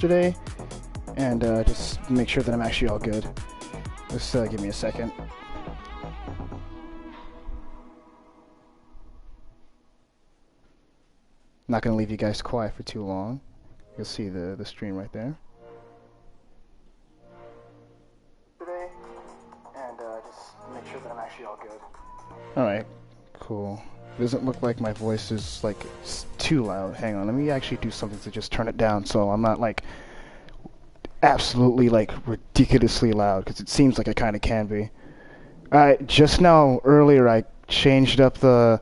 today, and just make sure that I'm actually all good. Just give me a second. Not gonna leave you guys quiet for too long. You'll see the stream right there. Today, and just make sure that I'm actually all good. All right, cool. Doesn't look like my voice is like too loud. Hang on, let me actually do something to just turn it down so I'm not like absolutely like ridiculously loud, because it seems like I kind of can be. Alright, just now earlier I changed up the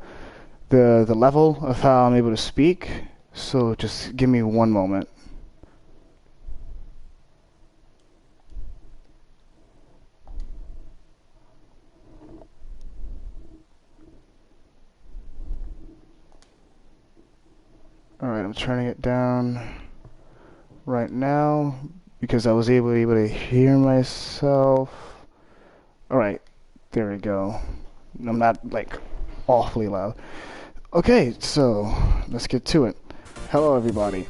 level of how I'm able to speak, so just give me one moment. Alright, I'm turning it down right now because I was able to hear myself. Alright, there we go. I'm not like awfully loud. Okay, so let's get to it. Hello everybody,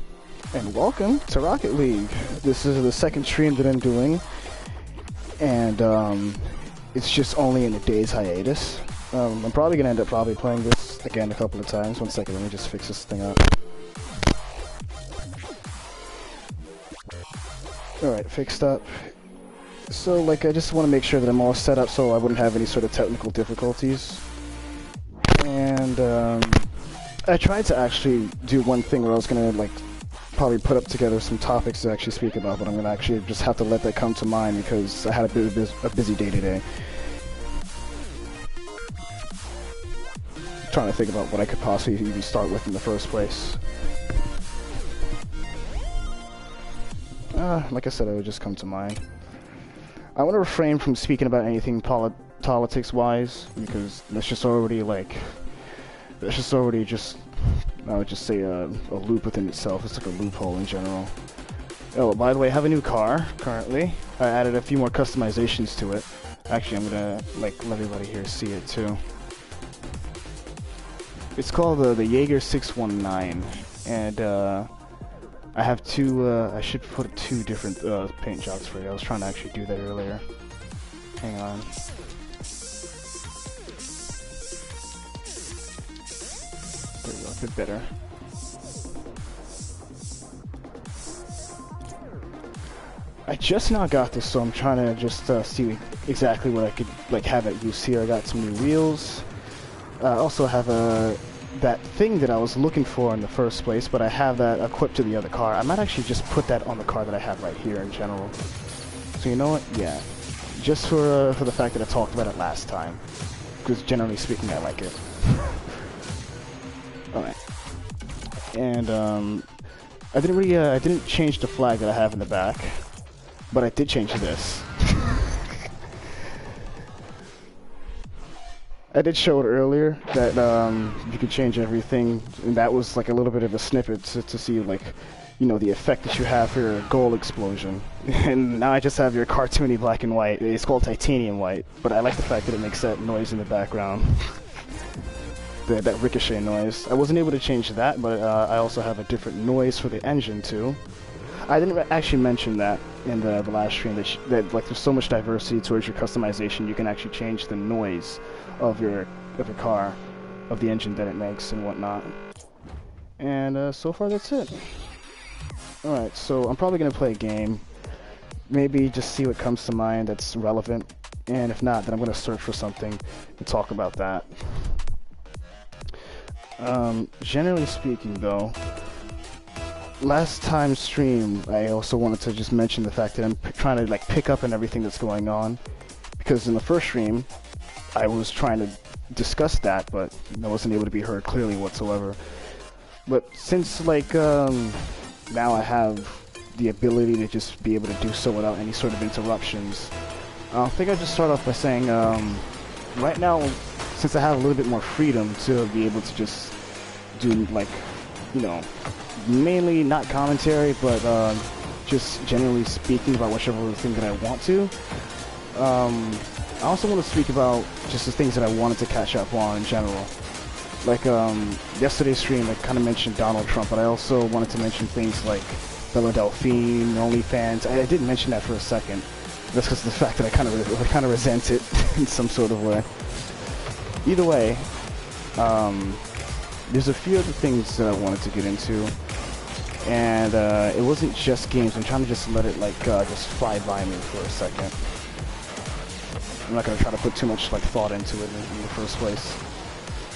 and welcome to Rocket League. This is the second stream that I'm doing, and it's just only in a day's hiatus. I'm probably gonna end up playing this again a couple of times. One second, let me just fix this thing up. Alright, fixed up. So, like, I just want to make sure that I'm all set up so I wouldn't have any sort of technical difficulties. And, I tried to actually do one thing where I was gonna, like, probably put up together some topics to actually speak about, but I'm gonna actually just have to let that come to mind because I had a busy day today. Trying to think about what I could possibly even start with in the first place. Like I said, it would just come to mind. I want to refrain from speaking about anything politics-wise, because that's just already, like, I would just say a loop within itself. It's like a loophole in general. Oh, by the way, I have a new car, currently. I added a few more customizations to it. Actually, I'm gonna, like, let everybody here see it, too. It's called the Jaeger 619, and, I have I should put two different paint jobs for you. I was trying to actually do that earlier. Hang on. There we go, a bit better. I just now got this, so I'm trying to just see exactly what I could like have at use here. I got some new wheels. I also have that thing that I was looking for in the first place, but I have that equipped to the other car. I might actually just put that on the car that I have right here in general. So you know what? Yeah. Just for the fact that I talked about it last time. Because generally speaking, I like it. Alright. And, I didn't change the flag that I have in the back, but I did change this. I did show it earlier that you could change everything, and that was like a little bit of a snippet to see, like, you know, the effect that you have for your goal explosion. And now I just have your cartoony black and white. It's called titanium white, but I like the fact that it makes that noise in the background. that ricochet noise. I wasn't able to change that, but I also have a different noise for the engine too. I didn't actually mention that in the last stream, that like there's so much diversity towards your customization. You can actually change the noise of your car, of the engine that it makes and whatnot. And so far that's it. Alright, so I'm probably gonna play a game. Maybe just see what comes to mind that's relevant. And if not, then I'm gonna search for something and talk about that. Generally speaking though, last time's stream, I also wanted to just mention the fact that I'm trying to like pick up on everything that's going on, because in the first stream, I was trying to discuss that, but I wasn't able to be heard clearly whatsoever. But since like now I have the ability to just be able to do so without any sort of interruptions, I think I'd just start off by saying, right now, since I have a little bit more freedom to be able to just do like, you know, mainly not commentary, but just generally speaking about whichever thing that I want to. I also want to speak about just the things that I wanted to catch up on in general. Like yesterday's stream, I kind of mentioned Donald Trump, but I also wanted to mention things like Bella Delphine, OnlyFans. I didn't mention that for a second. That's because of the fact that I kind of resent it in some sort of way. Either way, there's a few other things that I wanted to get into, and it wasn't just games. I'm trying to just let it like just fly by me for a second. I'm not gonna try to put too much like thought into it in the first place.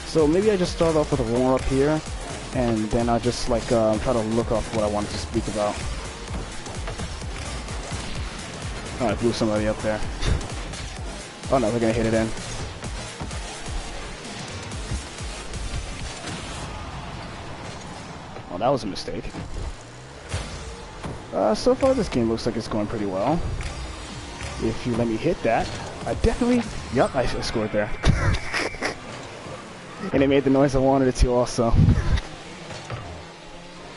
So maybe I just start off with a warm up here, and then I'll just like try to look up what I wanted to speak about. Oh, I blew somebody up there. Oh no, they're gonna hit it in. Oh, that was a mistake. So far this game looks like it's going pretty well. If you let me hit that, I definitely... Yep, I scored there. And it made the noise I wanted it to also.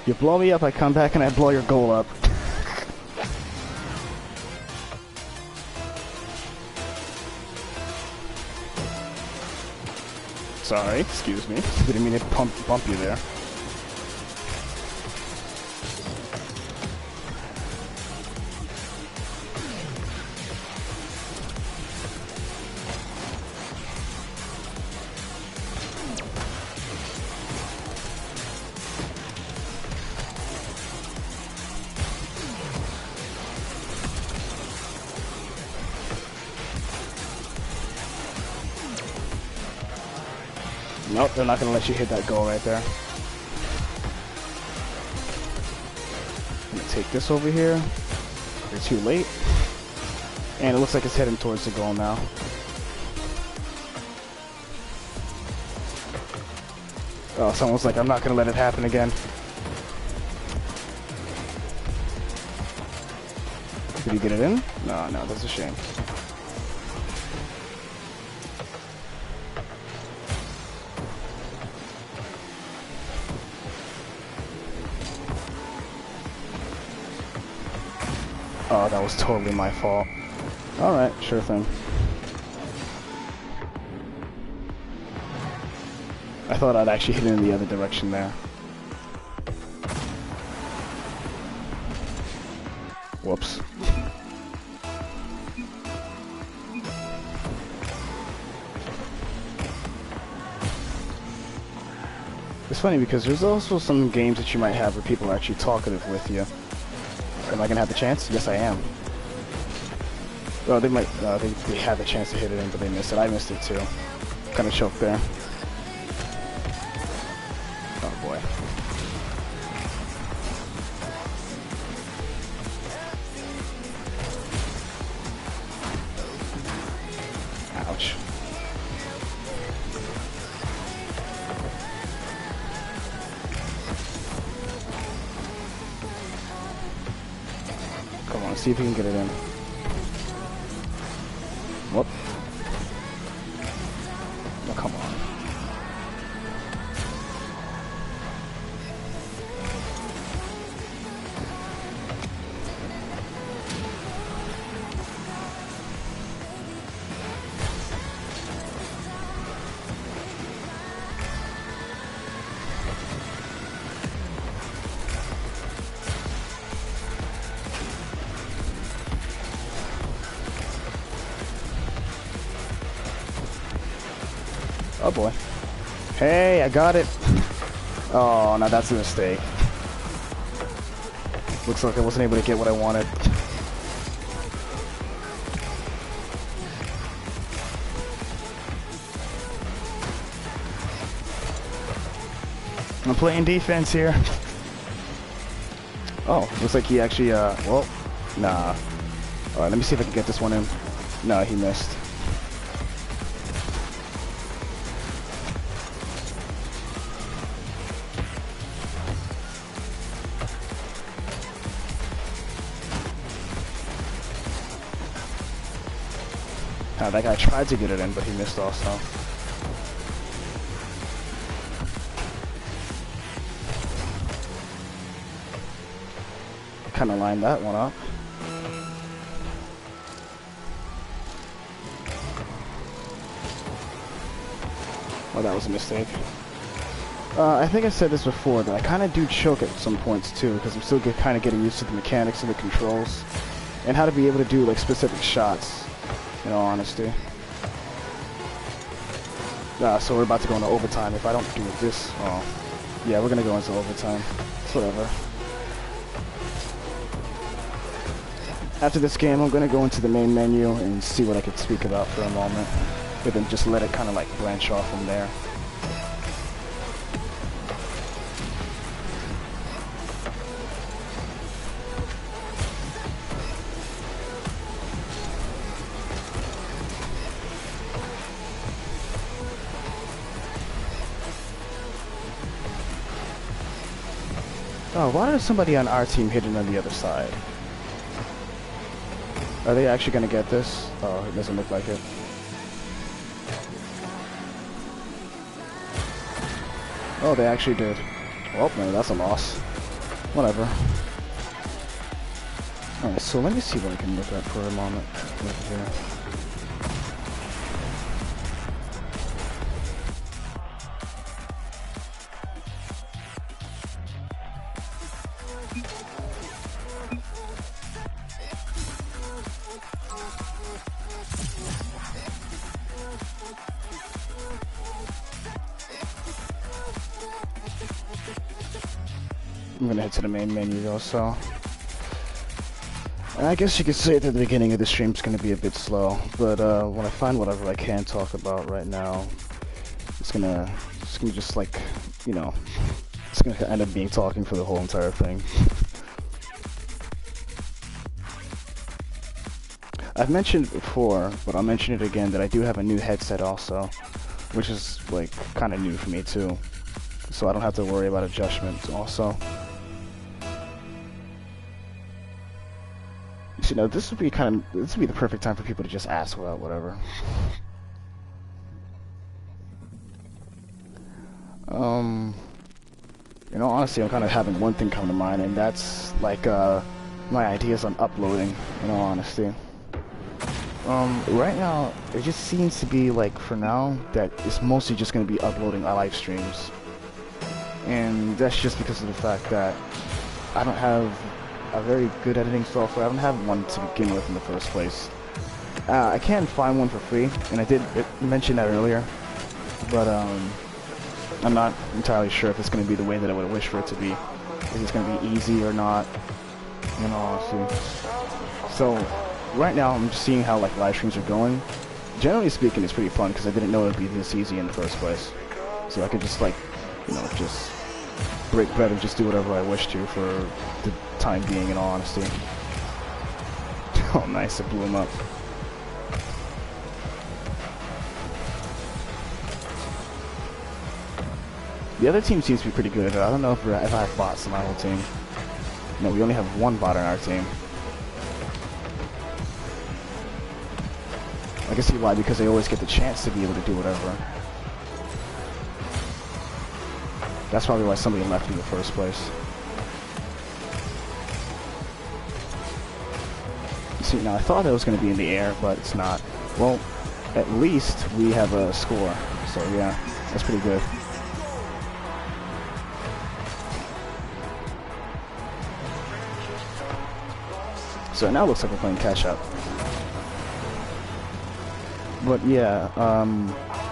You blow me up, I come back and I blow your goal up. Sorry, excuse me. Didn't mean to bump you there. Nope, they're not going to let you hit that goal right there. I'm going to take this over here. You're too late. And it looks like it's heading towards the goal now. Oh, someone's like, I'm not going to let it happen again. Did he get it in? No, that's a shame. Oh, that was totally my fault. Alright, sure thing. I thought I'd actually hit it in the other direction there. Whoops. It's funny because there's also some games that you might have where people are actually talkative with you. Am I gonna have the chance? Yes, I am. Well, they might. They had the chance to hit it in, but they missed it. I missed it too. Kind of choked there. Oh boy. Ouch. Come on, see if you can get it in. Whoop. Oh, come on. Oh boy. Hey, I got it. Oh, now that's a mistake. Looks like I wasn't able to get what I wanted. I'm playing defense here. Oh, looks like he actually, well, nah. Alright, let me see if I can get this one in. No, he missed. That guy tried to get it in, but he missed also. Kind of lined that one up. Oh, that was a mistake. I think I said this before, that I kind of do choke at some points too, because I'm still kind of getting used to the mechanics and the controls, and how to be able to do like specific shots, in all honesty. So we're about to go into overtime. If I don't do this, oh, yeah, we're gonna go into overtime. It's whatever. After this game, I'm gonna go into the main menu and see what I could speak about for a moment, but then just let it kind of like branch off from there. Oh, why is somebody on our team hitting on the other side? Are they actually going to get this? Oh, it doesn't look like it. Oh, they actually did. Well, no, that's a loss. Whatever. Alright, so let me see what I can look at for a moment. Over here. I'm gonna head to the main menu though, so I guess you could say that the beginning of the stream is gonna be a bit slow, but when I find whatever I can talk about right now, it's gonna just like, you know, it's gonna end up being talking for the whole entire thing. I've mentioned it before, but I'll mention it again, that I do have a new headset also, which is like kind of new for me too, so I don't have to worry about adjustments also. You know, this would be the perfect time for people to just ask about whatever. You know, honestly, I'm kind of having one thing come to mind, and that's like my ideas on uploading. In all honesty, right now it just seems to be like, for now, that it's mostly just going to be uploading live streams, and that's just because of the fact that I don't have a very good editing software. I don't have one to begin with in the first place. I can find one for free, and I did mention that earlier, but I'm not entirely sure if it's going to be the way that I would wish for it to be. If it's going to be easy or not, you know, honestly. So right now I'm just seeing how like live streams are going. Generally speaking, it's pretty fun because I didn't know it would be this easy in the first place. So I could just like, you know, just break bread and just do whatever I wish to for the time being, in all honesty. Oh, nice, it blew him up. The other team seems to be pretty good. I don't know if I have bots in my whole team. No, we only have one bot on our team. I can see why, because they always get the chance to be able to do whatever. That's probably why somebody left in the first place. See, now I thought it was going to be in the air, but it's not. Well, at least we have a score. So yeah, that's pretty good. So it now looks like we're playing catch up. But yeah,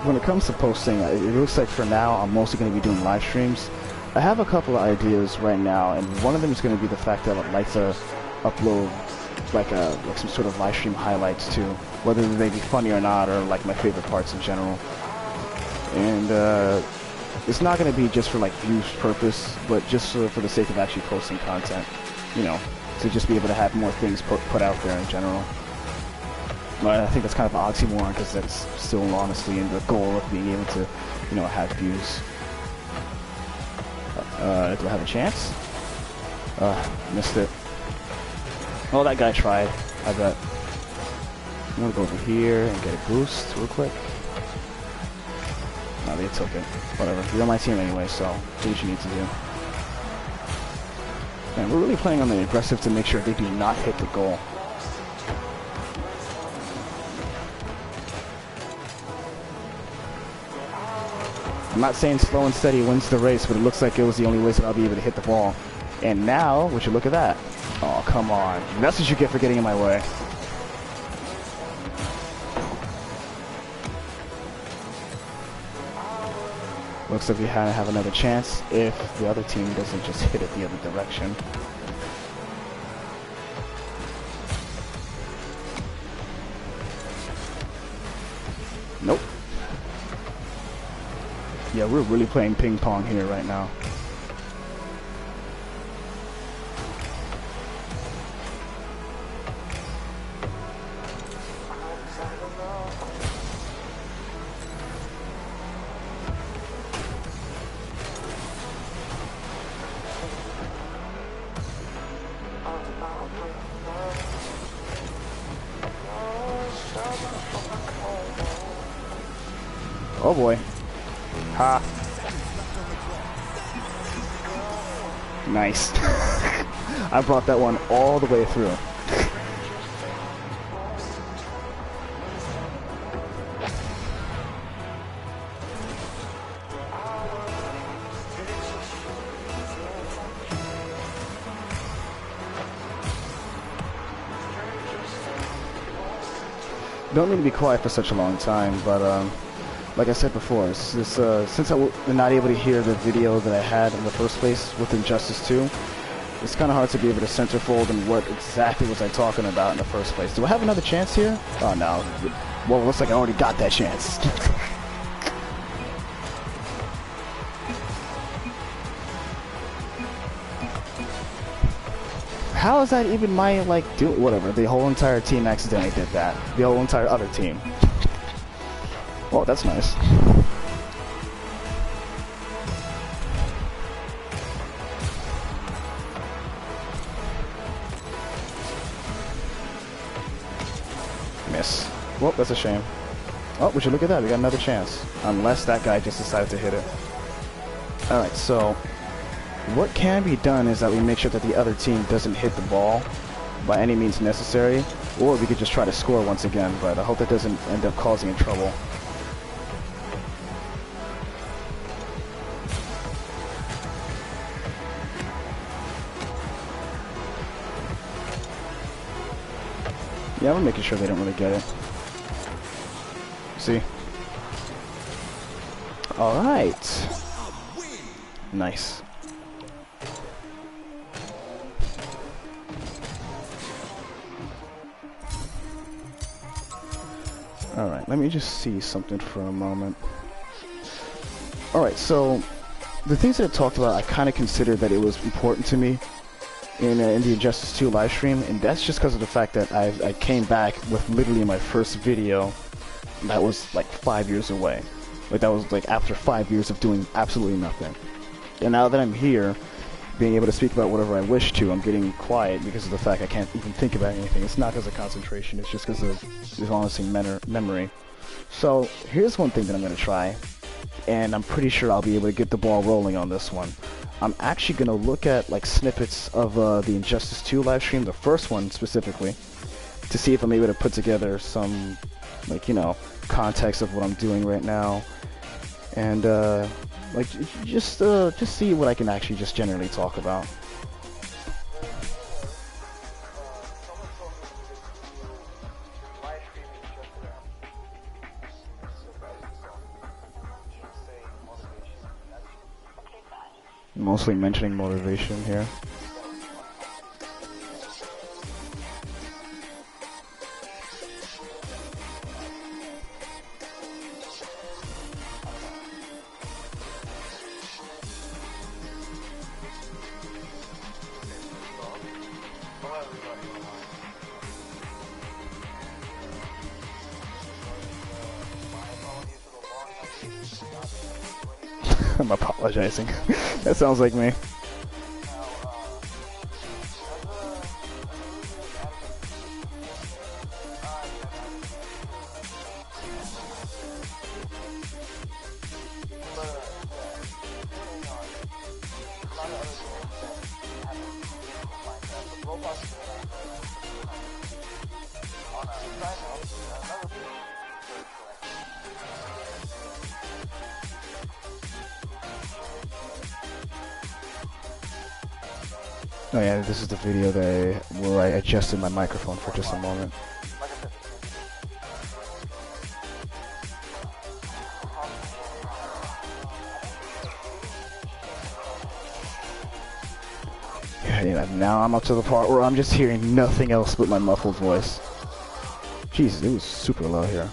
when it comes to posting, it looks like for now I'm mostly going to be doing live streams. I have a couple of ideas right now, and one of them is going to be the fact that I'd like to upload like some sort of live stream highlights too, whether they be funny or not, or like my favorite parts in general. And it's not going to be just for like views purpose, but just for the sake of actually posting content, you know, to just be able to have more things put out there in general. But I think that's kind of an oxymoron, because that's still honestly in the goal of being able to, you know, have views. Do I have a chance? Missed it. Oh, that guy tried, I bet. I'm gonna go over here and get a boost real quick. No, they took it. Whatever. You're on my team anyway, so do what you need to do. Man, we're really playing on the aggressive to make sure they do not hit the goal. I'm not saying slow and steady wins the race, but it looks like it was the only way that I'll be able to hit the ball. And now, would you look at that? Oh, come on. That's what you get for getting in my way. Looks like we have another chance if the other team doesn't just hit it the other direction. Nope. Yeah, we're really playing ping pong here right now. Oh boy. Ha. Nice. I brought that one all the way through. Don't mean to be quiet for such a long time, but like I said before, since I'm not able to hear the video that I had in the first place with Injustice 2, it's kind of hard to be able to centerfold and what exactly was I talking about in the first place. Do I have another chance here? Oh no. Well, it looks like I already got that chance. How is that even my, like, whatever, the whole entire team accidentally did that. The whole entire other team. Oh, that's nice. Miss. Well, that's a shame. Oh, would you look at that? We got another chance. Unless that guy just decided to hit it. Alright, so what can be done is that we make sure that the other team doesn't hit the ball by any means necessary, or we could just try to score once again, but I hope that doesn't end up causing any trouble. Yeah, I'm making sure they don't really get it. See? Alright. Nice. Alright, let me just see something for a moment. Alright, so the things that I talked about, I kind of considered that it was important to me in the Injustice 2 live stream, and that's just because of the fact that I came back with literally my first video that was like 5 years away. Like that was like after 5 years of doing absolutely nothing. And now that I'm here, being able to speak about whatever I wish to, I'm getting quiet because of the fact I can't even think about anything. It's not because of concentration, it's just because of honestly memory. So here's one thing that I'm going to try, and I'm pretty sure I'll be able to get the ball rolling on this one. I'm actually going to look at like snippets of the Injustice 2 live stream, the first one specifically, to see if I'm able to put together some, like, you know, context of what I'm doing right now, and like just see what I can actually just generally talk about. Mostly mentioning motivation here. I'm apologizing. That sounds like me. Oh yeah, this is the video where I adjusted my microphone for just a moment. Yeah, now I'm up to the part where I'm just hearing nothing else but my muffled voice. Jesus, it was super low here.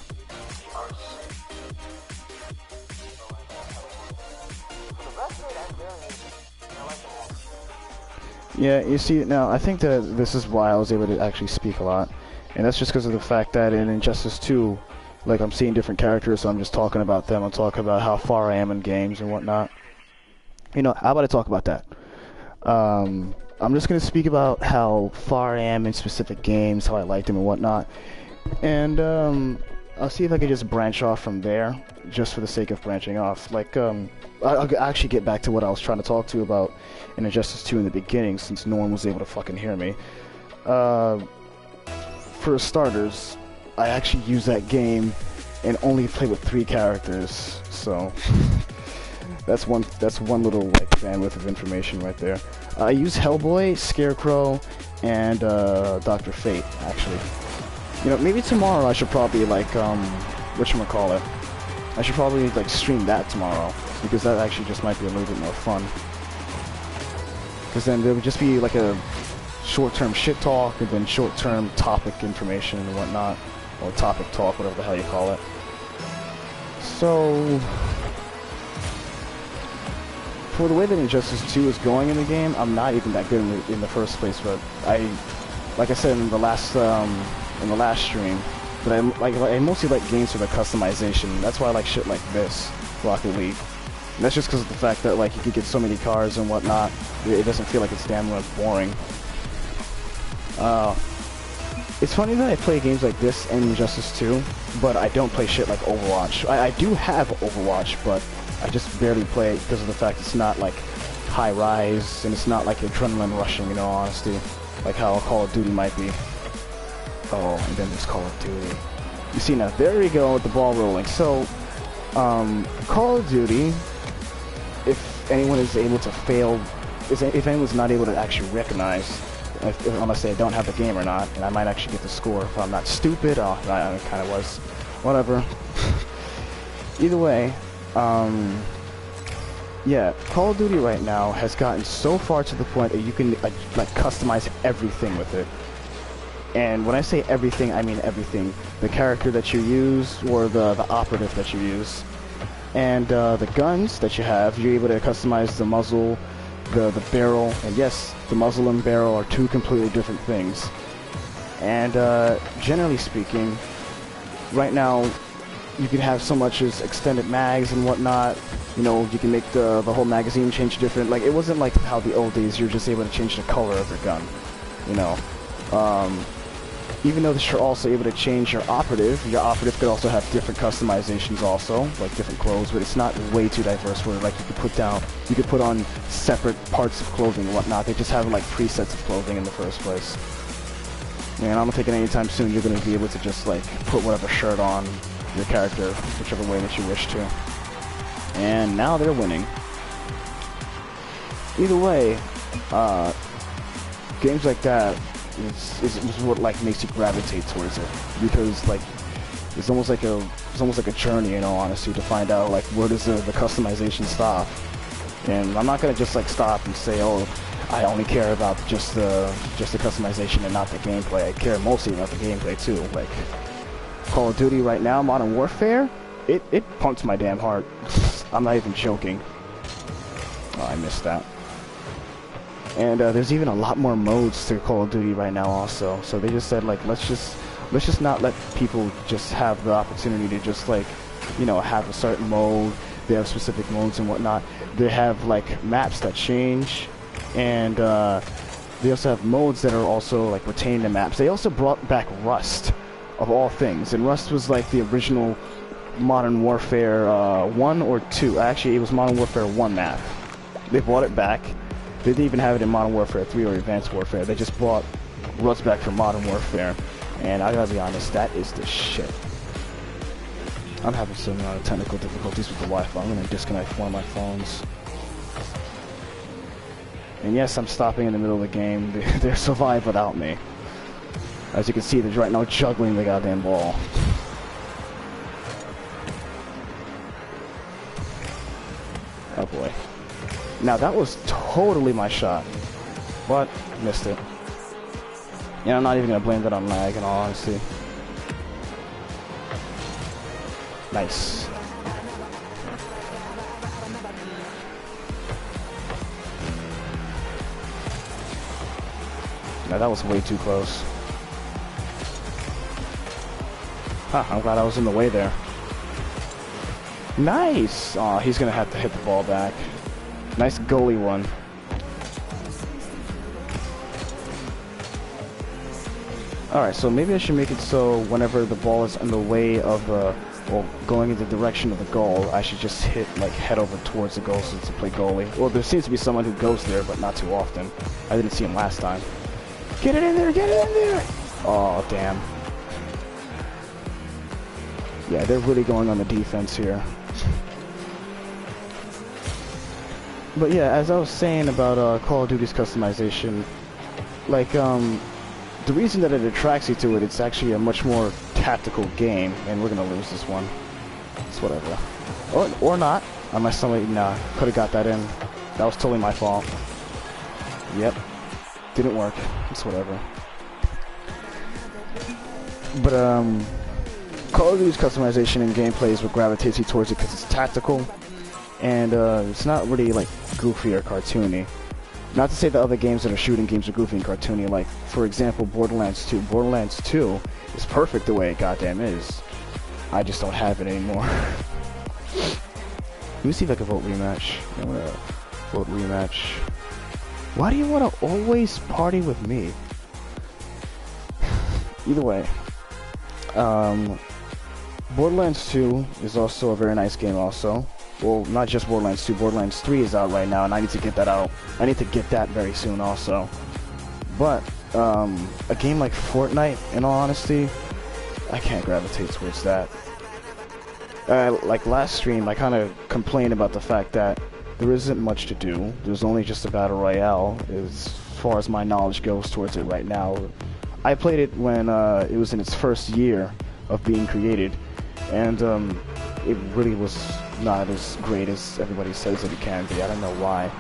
Yeah, you see, now, I think that this is why I was able to actually speak a lot. And that's just because of the fact that in Injustice 2, like, I'm seeing different characters, so I'm just talking about them. I'm talking about how far I am in games and whatnot. You know, how about I talk about that? I'm just going to speak about how far I am in specific games, how I like them and whatnot. And, I'll see if I can just branch off from there, just for the sake of branching off. Like, I'll actually get back to what I was trying to talk to you about in Injustice 2 in the beginning, since no one was able to fucking hear me. For starters, I actually use that game and only play with 3 characters, so that's one little like bandwidth of information right there. I use Hellboy, Scarecrow, and Dr. Fate, actually. You know, maybe tomorrow I should probably, like, whatchamacallit, I should probably, like, stream that tomorrow, because that actually just might be a little bit more fun. Because then there would just be, like, a short-term shit talk, and then short-term topic information and whatnot, or topic talk, whatever the hell you call it. So, for the way that Injustice 2 is going in the game, I'm not even that good in the first place, but like I said in the last stream, but I mostly like games for the customization. That's why I like shit like this, Rocket League. And that's just because of the fact that, like, you can get so many cars and whatnot, it doesn't feel like it's damn boring. It's funny that I play games like this and Injustice 2, but I don't play shit like Overwatch. I do have Overwatch, but I just barely play it because of the fact it's not, like, high rise, and it's not, like, adrenaline rushing, in all honesty, like how Call of Duty might be. Oh, and then there's Call of Duty. You see, now, there we go with the ball rolling. So, Call of Duty, if anyone is able to fail, if anyone's not able to actually recognize, unless they don't have the game or not, and I might actually get the score if I'm not stupid. Oh, I kind of was. Whatever. Either way, yeah, Call of Duty right now has gotten so far to the point that you can, like customize everything with it. And when I say everything, I mean everything. The character that you use, or the operative that you use. And the guns that you have, you're able to customize the muzzle, the barrel, and yes, the muzzle and barrel are 2 completely different things. And generally speaking, right now, you can have so much as extended mags and whatnot. You know, you can make the whole magazine change different. Like, it wasn't like how the old days you're just able to change the color of your gun, you know. Even though you're also able to change your operative could also have different customizations also, like different clothes, but it's not way too diverse where, like, you could put on separate parts of clothing and whatnot. They just have, like, presets of clothing in the first place. And I don't think anytime soon you're going to be able to just, like, put whatever shirt on your character, whichever way that you wish to. And now they're winning. Either way, games like that is what, like, makes you gravitate towards it, because, like, it's almost like a journey, in all honesty, to find out, like, where does the customization stop. And I'm not gonna just, like, stop and say, oh, I only care about just the customization and not the gameplay. I care mostly about the gameplay too. Like, Call of Duty right now, Modern Warfare, it pumps my damn heart. I'm not even joking. Oh, I missed that. And there's even a lot more modes to Call of Duty right now also. So they just said, like, let's just not let people just have the opportunity to just, like, you know, have a certain mode. They have specific modes and whatnot. They have, like, maps that change, and they also have modes that are also, like, retaining the maps. They also brought back Rust, of all things, and Rust was, like, the original Modern Warfare 1 or 2. Actually, it was Modern Warfare 1 map. They brought it back. They didn't even have it in Modern Warfare 3 or Advanced Warfare. They just brought Rust back for Modern Warfare. And I gotta be honest, that is the shit. I'm having some technical difficulties with the Wi-Fi. I'm gonna disconnect one of my phones. And yes, I'm stopping in the middle of the game. They're survive without me. As you can see, they're right now juggling the goddamn ball. Oh boy. Now that was totally my shot. But, missed it. And I'm not even gonna blame that on lag in all honesty. Nice. Now that was way too close. Huh, I'm glad I was in the way there. Nice! Aw, he's gonna have to hit the ball back. Nice goalie one. Alright, so maybe I should make it so whenever the ball is in the way of the, well, going in the direction of the goal, I should just hit, like, head over towards the goal since I play goalie. Well, there seems to be someone who goes there, but not too often. I didn't see him last time. Get it in there! Get it in there! Oh, damn. Yeah, they're really going on the defense here. But yeah, as I was saying about Call of Duty's customization, like, the reason that it attracts you to it, it's actually a much more tactical game, and we're gonna lose this one. It's whatever. Or not, unless somebody, nah, could have got that in. That was totally my fault. Yep. Didn't work. It's whatever. But, Call of Duty's customization and gameplay is what gravitates you towards it because it's tactical, and it's not really, like, goofy or cartoony. Not to say that other games that are shooting games are goofy and cartoony, like, for example, Borderlands 2. Borderlands 2 is perfect the way it goddamn is. I just don't have it anymore. Let me see if I can vote rematch. I'm gonna vote rematch. Why do you want to always party with me? Either way. Borderlands 2 is also a very nice game also. Well, not just Borderlands 2, Borderlands 3 is out right now, and I need to get that out. I need to get that very soon also. But, a game like Fortnite, in all honesty, I can't gravitate towards that. Like last stream, I kind of complained about the fact that there isn't much to do. There's only just a Battle Royale, as far as my knowledge goes towards it right now. I played it when it was in its first year of being created, and it really was not as great as everybody says that it can be. I don't know why.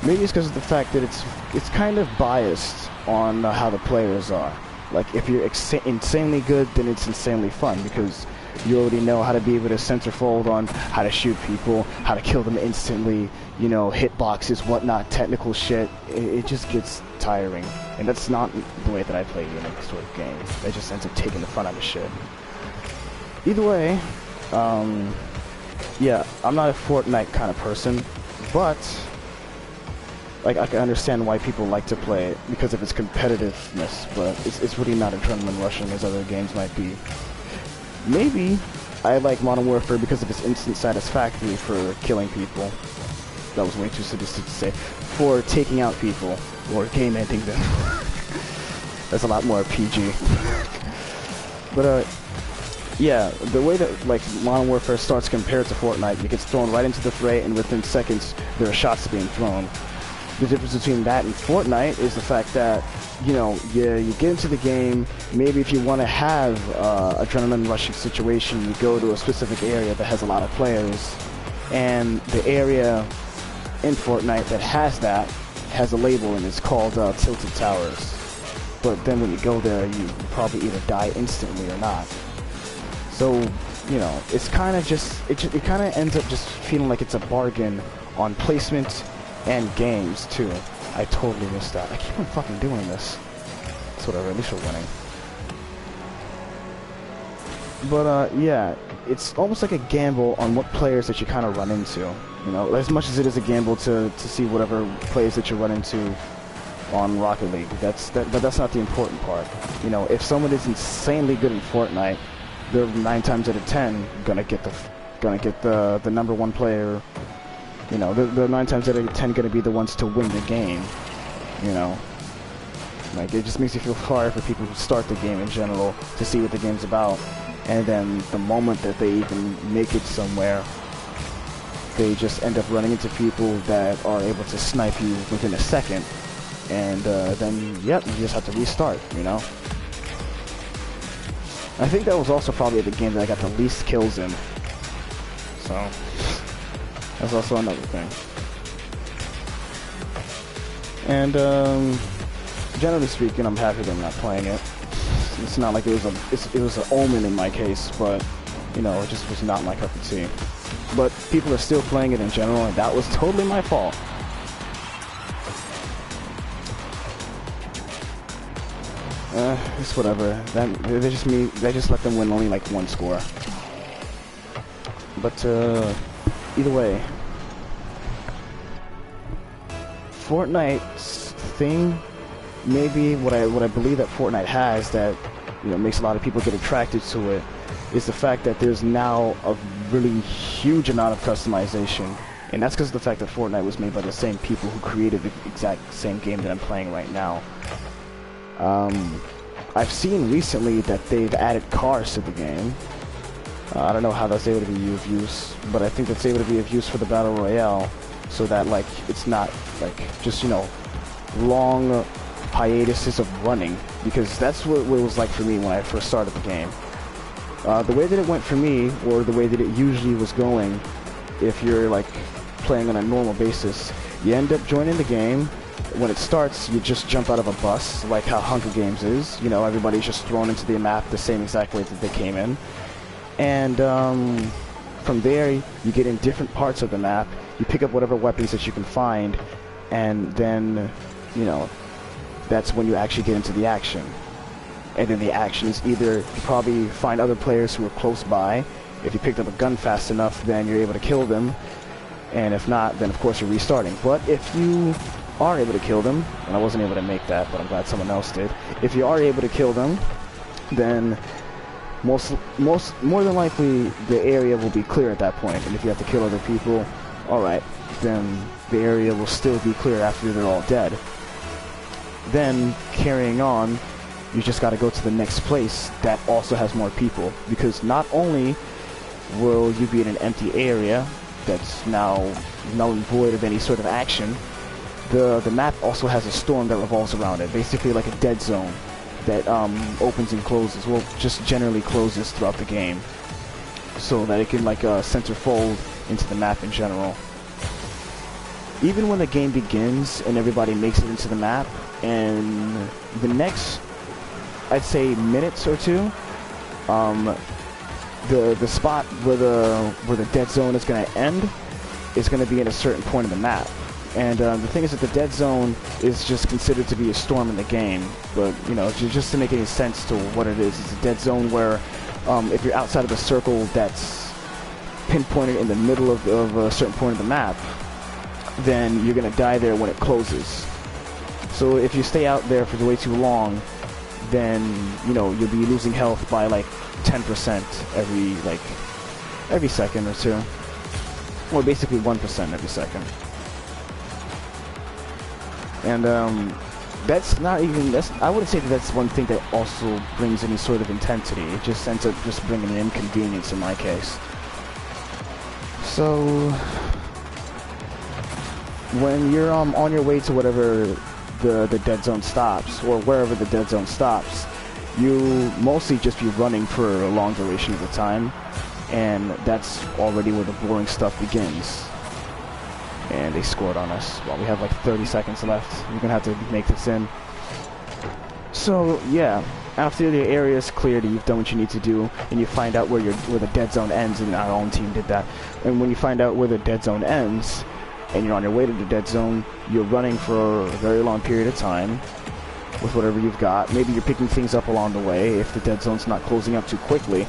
Maybe it's because of the fact that it's kind of biased on how the players are. Like, if you're insanely good, then it's insanely fun, because you already know how to be able to centerfold on how to shoot people, how to kill them instantly, you know, hitboxes, whatnot, technical shit. It just gets tiring. And that's not the way that I play any sort of game. It just ends up taking the fun out of shit. Either way, yeah, I'm not a Fortnite kind of person, but like, I can understand why people like to play it because of its competitiveness, but it's really not adrenaline rushing as other games might be. Maybe I like Modern Warfare because of its instant satisfaction for killing people. That was way too sadistic to say. For taking out people, or game ending them. That's a lot more PG. But, yeah, the way that, like, Modern Warfare starts compared to Fortnite, it gets thrown right into the fray, and within seconds, there are shots being thrown. The difference between that and Fortnite is the fact that, you know, you get into the game, maybe if you want to have adrenaline rushing situation, you go to a specific area that has a lot of players, and the area in Fortnite that has that has a label, and it's called Tilted Towers. But then when you go there, you probably either die instantly or not. So, you know, it's kind of just, it kind of ends up just feeling like it's a bargain on placement and games, too. I totally missed that. I keep on fucking doing this. It's whatever, at least we're winning. But, yeah, it's almost like a gamble on what players that you kind of run into. You know, as much as it is a gamble to see whatever players that you run into on Rocket League. But that's not the important part. You know, if someone is insanely good in Fortnite, they're 9 times out of 10 gonna get the number one player. You know, they're 9 times out of 10 gonna be the ones to win the game. You know, like, it just makes you feel sorry for people who start the game in general to see what the game's about, and then the moment that they even make it somewhere, they just end up running into people that are able to snipe you within a second, and then, yep, you just have to restart, you know? I think that was also probably the game that I got the least kills in. So, that's also another thing. And, generally speaking, I'm happy that I'm not playing it. It's not like it was an omen in my case, but, you know, it just was not my cup of tea. But people are still playing it in general, and that was totally my fault. It's whatever. They just let them win only like one score. But either way, Fortnite's thing, maybe what I believe that Fortnite has that, you know, makes a lot of people get attracted to it, is the fact that there's now a really huge amount of customization. And that's because of the fact that Fortnite was made by the same people who created the exact same game that I'm playing right now. I've seen recently that they've added cars to the game. I don't know how that's able to be of use, but I think that's able to be of use for the Battle Royale, so that, like, it's not, like, just, you know, long hiatuses of running, because that's what it was like for me when I first started the game. The way that it went for me, or the way that it usually was going, if you're, like, playing on a normal basis, you end up joining the game. When it starts, you just jump out of a bus, like how Hunger Games is. You know, everybody's just thrown into the map the same exact way that they came in. And from there, you get in different parts of the map. You pick up whatever weapons that you can find, and then, you know, that's when you actually get into the action. And then the action is either you probably find other players who are close by. If you picked up a gun fast enough, then you're able to kill them. And if not, then of course you're restarting. But if you are able to kill them, and I wasn't able to make that, but I'm glad someone else did. If you are able to kill them, then more than likely the area will be clear at that point. And if you have to kill other people, alright, then the area will still be clear after they're all dead. Then, carrying on, you just gotta go to the next place that also has more people, because not only will you be in an empty area that's now null and void of any sort of action, the map also has a storm that revolves around it, basically like a dead zone that opens and closes, well, just generally closes throughout the game, so that it can, like, centerfold into the map in general. Even when the game begins and everybody makes it into the map, and the next, I'd say, minutes or two, the spot where the dead zone is going to end is going to be in a certain point of the map. And the thing is that the dead zone is just considered to be a storm in the game, but, you know, just to make any sense to what it is, it's a dead zone where if you're outside of a circle that's pinpointed in the middle of a certain point of the map, then you're going to die there when it closes. So if you stay out there for way too long, then, you know, you'll be losing health by like 10% every second or two. Or basically 1% every second. And that's not even, I wouldn't say that that's one thing that also brings any sort of intensity. It just ends up just bringing an inconvenience in my case. So when you're on your way to whatever the dead zone stops, or wherever the dead zone stops, you mostly just be running for a long duration of the time, and that's already where the boring stuff begins. And they scored on us. Well, we have like 30 seconds left. You're gonna have to make this in. So yeah, after the area is cleared and you've done what you need to do, and you find out where the dead zone ends, and our own team did that. And when you find out where the dead zone ends, and you're on your way to the dead zone, you're running for a very long period of time with whatever you've got. Maybe you're picking things up along the way if the dead zone's not closing up too quickly.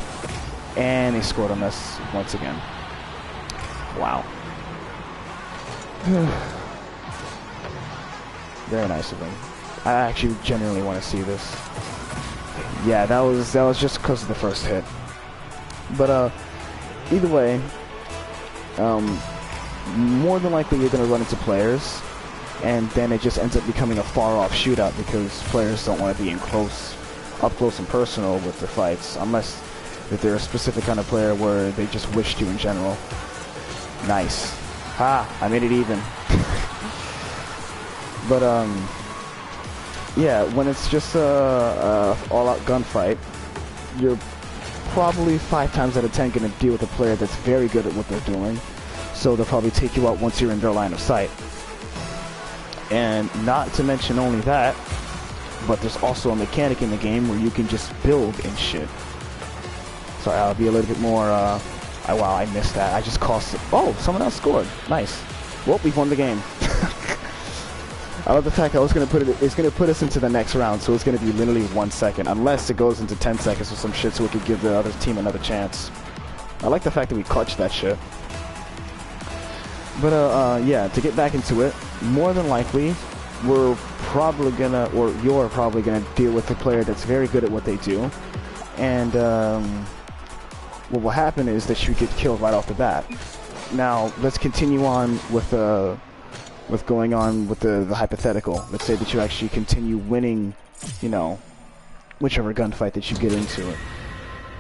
And they scored on us once again. Wow. Very nice of them. I actually genuinely want to see this. Yeah, that was just because of the first hit. But either way, more than likely you're going to run into players, and then it just ends up becoming a far-off shootout because players don't want to be up close and personal with the fights, unless if they're a specific kind of player where they just wish to in general. Nice. Ha! I made it even. But yeah, when it's just a all-out gunfight, you're probably 5 times out of 10 going to deal with a player that's very good at what they're doing. So they'll probably take you out once you're in their line of sight. And not to mention only that, but there's also a mechanic in the game where you can just build and shit. Sorry, I'll be a little bit more, wow, I missed that. I just cost it. Oh, someone else scored. Nice. Well, we've won the game. I love the fact I was going to put it, it's going to put us into the next round, so it's going to be literally 1 second, unless it goes into 10 seconds or some shit so we could give the other team another chance. I like the fact that we clutched that shit. But, yeah, to get back into it, more than likely, we're probably gonna, or you're probably gonna deal with a player that's very good at what they do. And, what will happen is that you get killed right off the bat. Now, let's continue on with going on with the hypothetical. Let's say that you actually continue winning, you know, whichever gunfight that you get into it.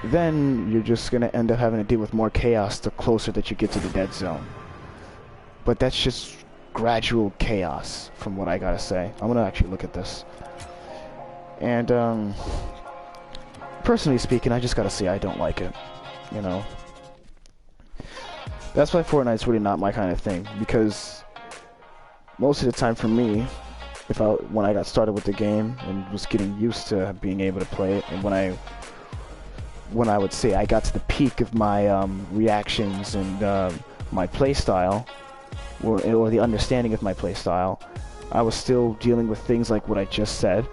Then you're just gonna end up having to deal with more chaos the closer that you get to the dead zone. But that's just gradual chaos, from what I gotta say. I'm gonna actually look at this. And, personally speaking, I just gotta say I don't like it. You know? That's why Fortnite's really not my kind of thing, because most of the time for me, when I got started with the game and was getting used to being able to play it, and when I would say I got to the peak of my reactions and my playstyle, or the understanding of my playstyle, I was still dealing with things like what I just said,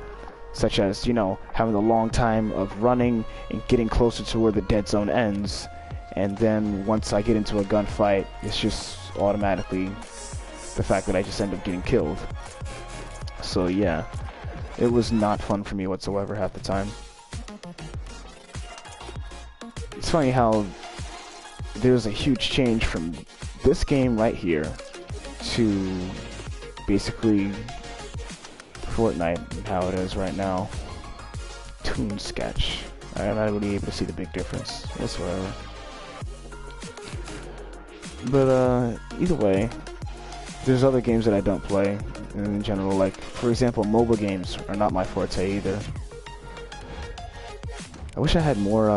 such as, you know, having a long time of running and getting closer to where the dead zone ends, and then once I get into a gunfight, it's just automatically the fact that I just end up getting killed. So yeah, it was not fun for me whatsoever half the time. It's funny how there's a huge change from this game right here to basically Fortnite and how it is right now. Toon Sketch. I'm not really able to see the big difference whatsoever. But either way, there's other games that I don't play in general. Like, for example, mobile games are not my forte either. I wish I had more,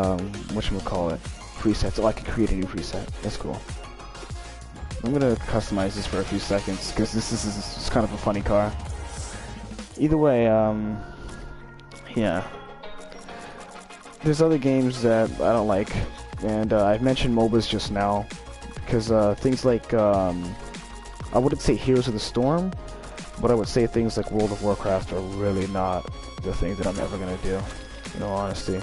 whatchamacallit, presets. Oh, I could create a new preset. That's cool. I'm gonna customize this for a few seconds, because this is kind of a funny car. Either way, yeah. There's other games that I don't like, and I've mentioned MOBAs just now, because things like, I wouldn't say Heroes of the Storm, but I would say things like World of Warcraft are really not the thing that I'm ever gonna do, in all honesty.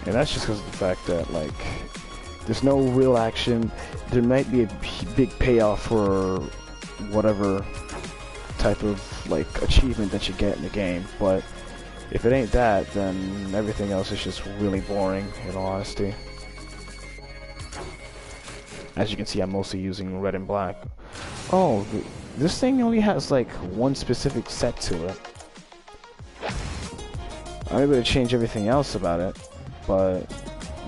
And that's just because of the fact that, like, there's no real action. There might be a big payoff for whatever type of, like, achievement that you get in the game, but if it ain't that, then everything else is just really boring, in all honesty. As you can see, I'm mostly using red and black. Oh, this thing only has, like, one specific set to it. I'm able to change everything else about it, but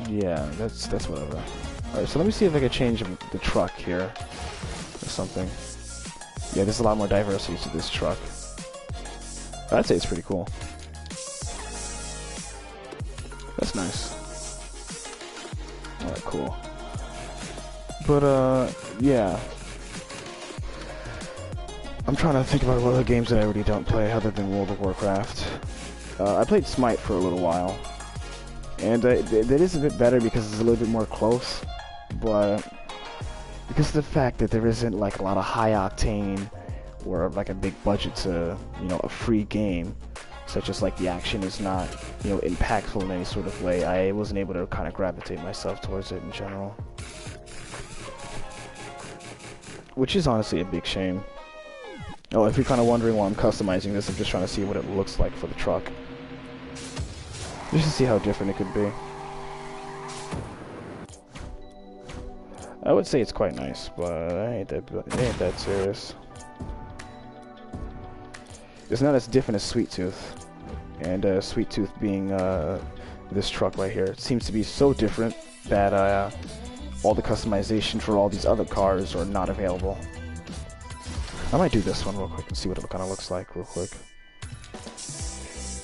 yeah, that's whatever. Alright, so let me see if I can change the truck here or something. Yeah, there's a lot more diversity to this truck. I'd say it's pretty cool. That's nice. Alright, cool. But, yeah. I'm trying to think about what other games that I really don't play other than World of Warcraft. I played Smite for a little while. And that is a bit better because it's a little bit more close. But because of the fact that there isn't, like, a lot of high octane or, like, a big budget to, you know, a free game, such as, like, the action is not, you know, impactful in any sort of way, I wasn't able to kind of gravitate myself towards it in general. Which is honestly a big shame. Oh, if you're kind of wondering why I'm customizing this, I'm just trying to see what it looks like for the truck. Just to see how different it could be. I would say it's quite nice, but it ain't that serious. It's not as different as Sweet Tooth. And Sweet Tooth being this truck right here. It seems to be so different that all the customization for all these other cars are not available. I might do this one real quick and see what it kind of looks like real quick.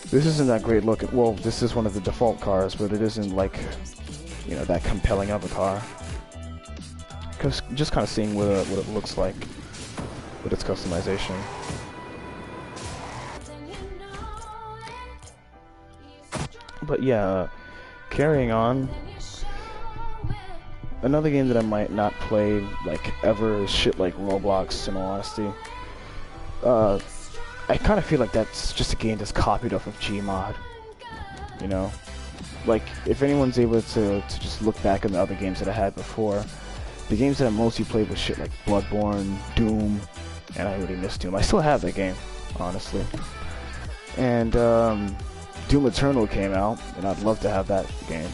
This isn't that great looking. Well, this is one of the default cars, but it isn't like, you know, that compelling of a car. Cause just kind of seeing what it looks like with its customization. But yeah, carrying on. Another game that I might not play like ever is shit like Roblox, in all honesty. I kind of feel like that's just a game that's copied off of Gmod. You know? Like, if anyone's able to just look back on the other games that I had before, the games that I mostly played was shit like Bloodborne, Doom, and I really miss Doom. I still have that game, honestly. And Doom Eternal came out, and I'd love to have that game.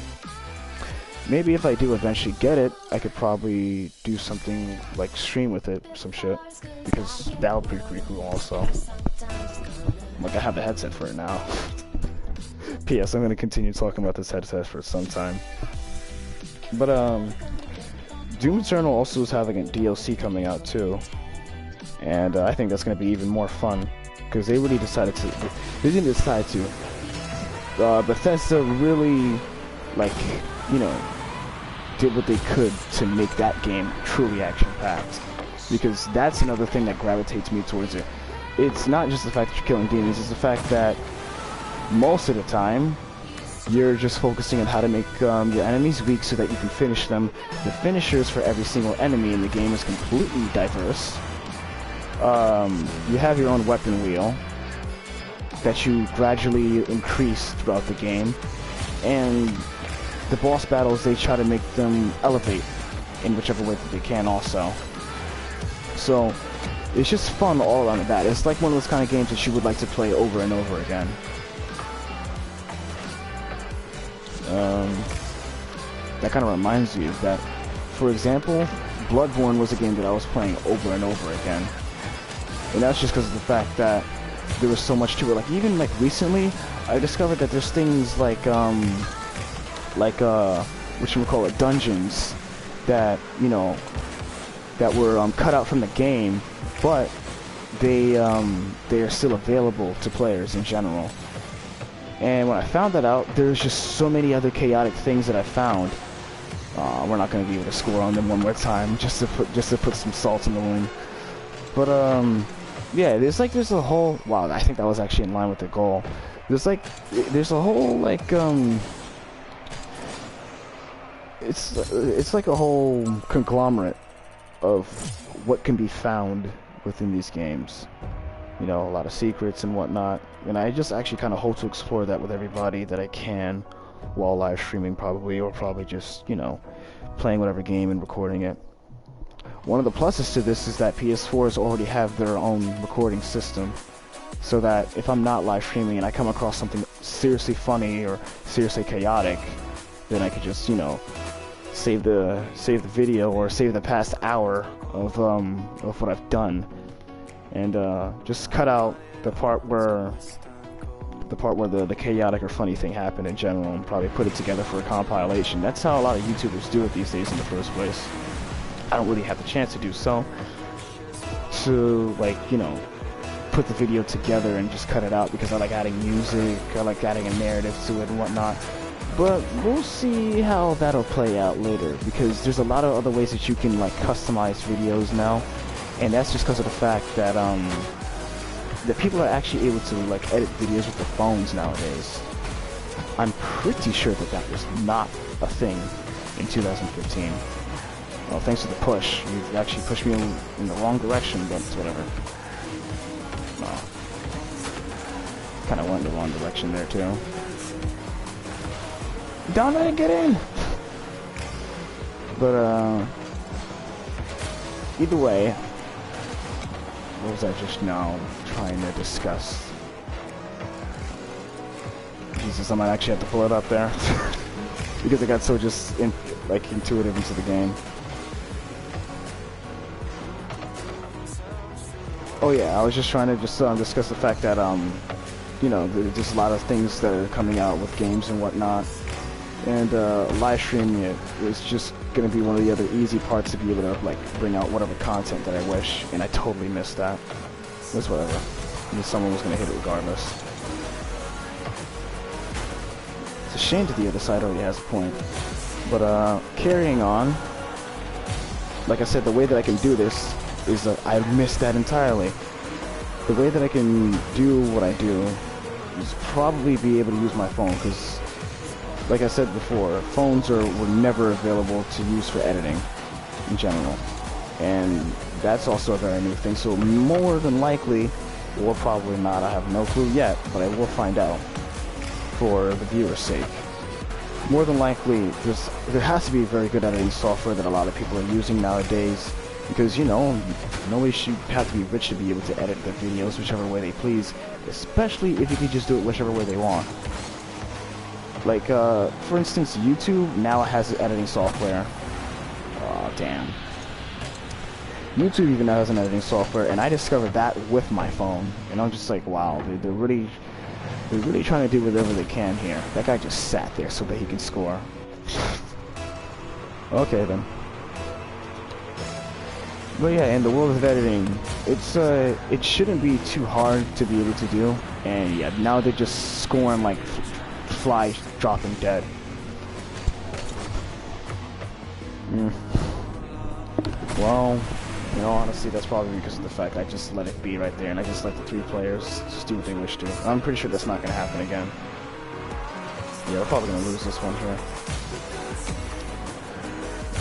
Maybe if I do eventually get it, I could probably do something like stream with it, some shit, because that would be pretty cool also. Like, I have the headset for it now. P.S. I'm going to continue talking about this headset for some time. But, Doom Eternal also is having a DLC coming out, too. And I think that's going to be even more fun, because they really decided to... They didn't decide to. Bethesda really, like, you know, did what they could to make that game truly action-packed. Because that's another thing that gravitates me towards it. It's not just the fact that you're killing demons, it's the fact that most of the time, you're just focusing on how to make your enemies weak so that you can finish them. The finishers for every single enemy in the game is completely diverse. You have your own weapon wheel that you gradually increase throughout the game. And the boss battles, they try to make them elevate in whichever way that they can also. So, it's just fun all around that. It's like one of those kind of games that you would like to play over and over again. That kind of reminds me of that. For example, Bloodborne was a game that I was playing over and over again. And that's just because of the fact that there was so much to it. Like, even like recently, I discovered that there's things like whatchamacallit, dungeons that, you know, that were cut out from the game, but they are still available to players in general. And when I found that out, there's just so many other chaotic things that I found. We're not going to be able to score on them one more time, just to put some salt in the wound. But yeah, there's a whole, wow, I think that was actually in line with the goal. There's a whole like it's like a whole conglomerate of what can be found within these games. You know, a lot of secrets and whatnot. And I just actually kind of hope to explore that with everybody that I can while live streaming probably, or probably just, you know, playing whatever game and recording it. One of the pluses to this is that PS4s already have their own recording system, so that if I'm not live streaming and I come across something seriously funny or seriously chaotic, then I could just, you know, save the video or save the past hour of what I've done, and just cut out the part where the chaotic or funny thing happened in general, and probably put it together for a compilation. That's how a lot of YouTubers do it these days in the first place. I don't really have the chance to do so, to, like, you know, put the video together and just cut it out, because I like adding music, I like adding a narrative to it and whatnot. But we'll see how that'll play out later, because there's a lot of other ways that you can, like, customize videos now, and that's just because of the fact that that people are actually able to, like, edit videos with their phones nowadays. I'm pretty sure that that was not a thing in 2015. Well, thanks to the push. You've actually pushed me in the wrong direction, but it's whatever. Kind of went in the wrong direction there, too. Dominic, get in! But, either way, what was I just now trying to discuss? Jesus, I might actually have to pull it up there. Because I got so just, intuitive into the game. Oh yeah, I was just trying to discuss the fact that, you know, there's just a lot of things that are coming out with games and whatnot. And live streaming it is just gonna be one of the other easy parts to be able to like bring out whatever content that I wish, and I totally missed that. It's whatever. I mean, someone was gonna hit it regardless. It's a shame that the other side already has a point. But carrying on, like I said, the way that I can do this is that I missed that entirely. The way that I can do what I do is probably be able to use my phone, because like I said before, phones were never available to use for editing in general. And that's also a very new thing, so more than likely, or probably not, I have no clue yet, but I will find out for the viewer's sake. More than likely, there has to be very good editing software that a lot of people are using nowadays, because, you know, nobody should have to be rich to be able to edit their videos whichever way they please, especially if you can just do it whichever way they want. Like, for instance, YouTube now has editing software. Oh, damn. YouTube even has an editing software, and I discovered that with my phone. And I'm just like, wow, they're really trying to do whatever they can here. That guy just sat there so that he can score. Okay, then. But yeah, in the world of editing, it shouldn't be too hard to be able to do. And yeah, now they're just scoring like flies dropping dead. Well, you know, honestly, that's probably because of the fact I just let it be right there, and I just let the 3 players just do what they wish to. I'm pretty sure that's not going to happen again. Yeah, we're probably going to lose this one here.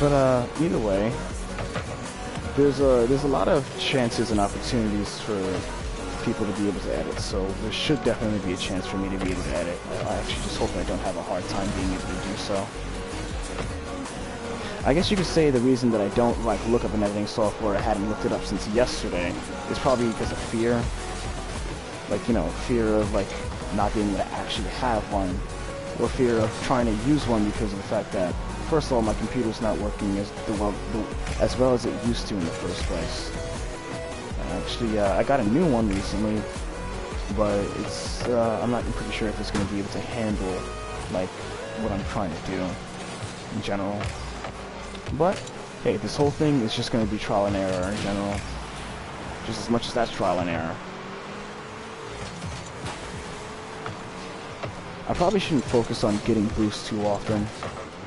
But either way, there's a lot of chances and opportunities for people to be able to edit, so there should definitely be a chance for me to be able to edit. I actually just hope I don't have a hard time being able to do so. I guess you could say the reason that I don't like look up an editing software, I hadn't looked it up since yesterday, is probably because of fear. Like, you know, fear of like not being able to actually have one, or fear of trying to use one because of the fact that, first of all, my computer's not working as well as it used to in the first place. Actually, I got a new one recently, but I'm not pretty sure if it's going to be able to handle like what I'm trying to do in general. But hey, this whole thing is just going to be trial and error in general, just as much as that's trial and error. I probably shouldn't focus on getting boosts too often.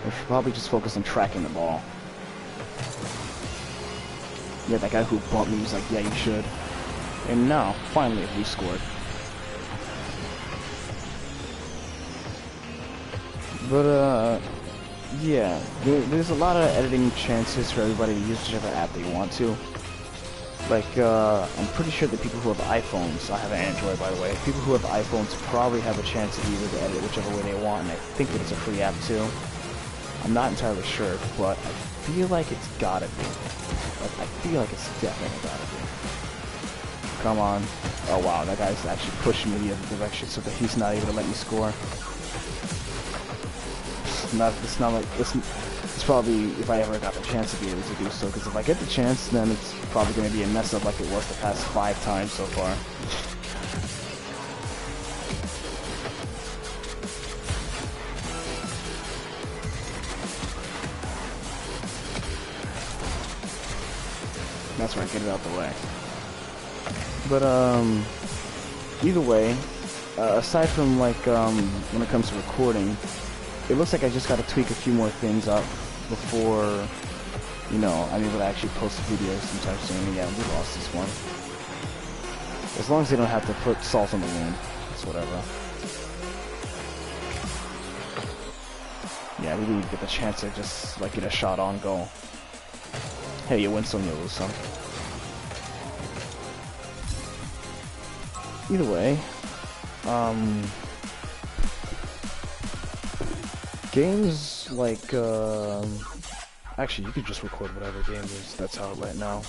I should probably just focus on tracking the ball. Yeah, that guy who bumped me was like, yeah, you should. And now, finally, we scored. But, yeah, there's a lot of editing chances for everybody to use whichever app they want to. Like, I'm pretty sure that people who have iPhones, I have an Android by the way, people who have iPhones probably have a chance to be able to edit whichever way they want, and I think that it's a free app too. I'm not entirely sure, but I feel like it's gotta be. I feel like it's definitely gotta be. Come on. Oh wow, that guy's actually pushing me the other direction so that he's not able to let me score. It's probably if I ever got the chance to be able to do so, because if I get the chance, then it's probably going to be a mess up like it was the past 5 times so far. That's right, get it out the way. But either way, aside from like when it comes to recording, it looks like I just got to tweak a few more things up before, you know, I'm able to actually post a video sometime soon. And yeah, we lost this one. As long as they don't have to put salt on the wound, it's whatever. Yeah, we really get the chance to just like get a shot on goal. Hey, you win some, you lose some. Either way, games like, actually you could just record whatever game is, that's how it right now.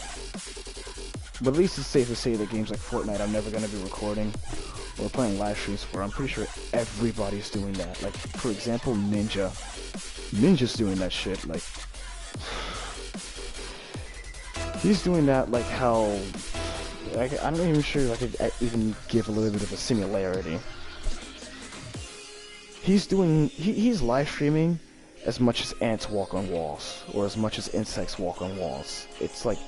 But at least it's safe to say that games like Fortnite I'm never going to be recording or playing live streams for. I'm pretty sure everybody's doing that. Like, for example, Ninja's doing that shit, like, he's doing that like how, I'm not even sure if I could even give a little bit of a similarity. he's live streaming as much as ants walk on walls, or as much as insects walk on walls. It's like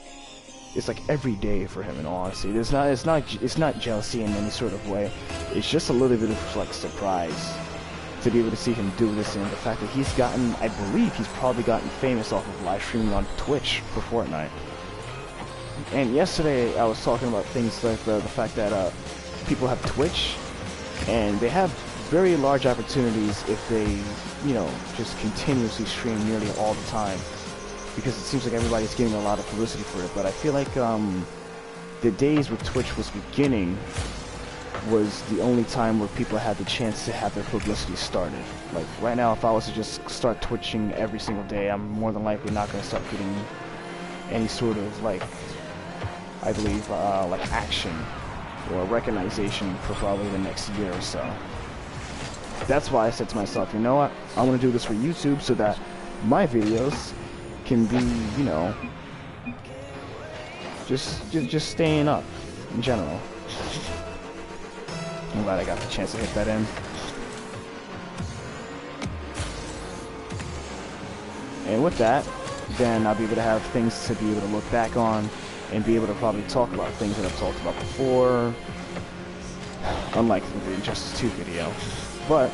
every day for him, in all honesty. It's not jealousy in any sort of way. It's just a little bit of like surprise to be able to see him do this, and the fact that he's gotten, I believe he's probably gotten famous off of live streaming on Twitch for Fortnite. And yesterday I was talking about things like the fact that people have Twitch, and they have very large opportunities if they, you know, just continuously stream nearly all the time, because it seems like everybody's getting a lot of publicity for it. But I feel like the days where Twitch was beginning was the only time where people had the chance to have their publicity started. Like right now, if I was to just start twitching every single day, I'm more than likely not going to start getting any sort of, like, I believe, like action or recognition for probably the next year or so. That's why I said to myself, you know what, I want to do this for YouTube so that my videos can be, you know, just staying up in general. I'm glad I got the chance to hit that in. And with that, then I'll be able to have things to be able to look back on and be able to probably talk about things that I've talked about before, unlike the Injustice 2 video. But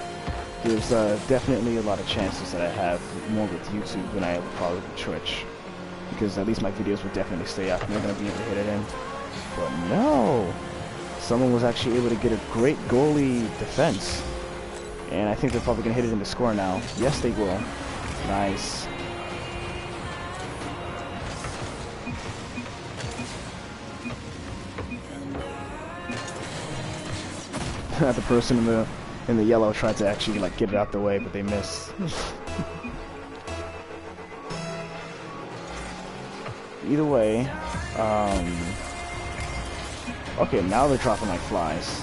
there's definitely a lot of chances that I have more with YouTube than I would probably with Twitch, because at least my videos would definitely stay up and they're going to be able to hit it in. But no! Someone was actually able to get a great goalie defense, and I think they're probably going to hit it in the score now. Yes, they will. Nice. The person in the yellow tried to actually like get it out the way, but they missed. Either way, okay, now they're dropping like flies.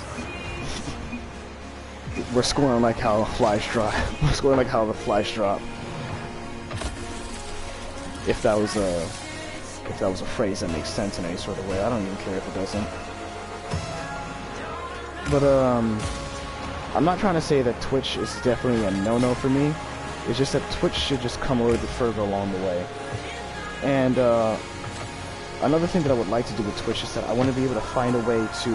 We're scoring like how flies drop. We're scoring like how the flies drop. If that was a phrase that makes sense in any sort of way, I don't even care if it doesn't. But I'm not trying to say that Twitch is definitely a no-no for me. It's just that Twitch should just come a little bit further along the way. And another thing that I would like to do with Twitch is that I want to be able to find a way to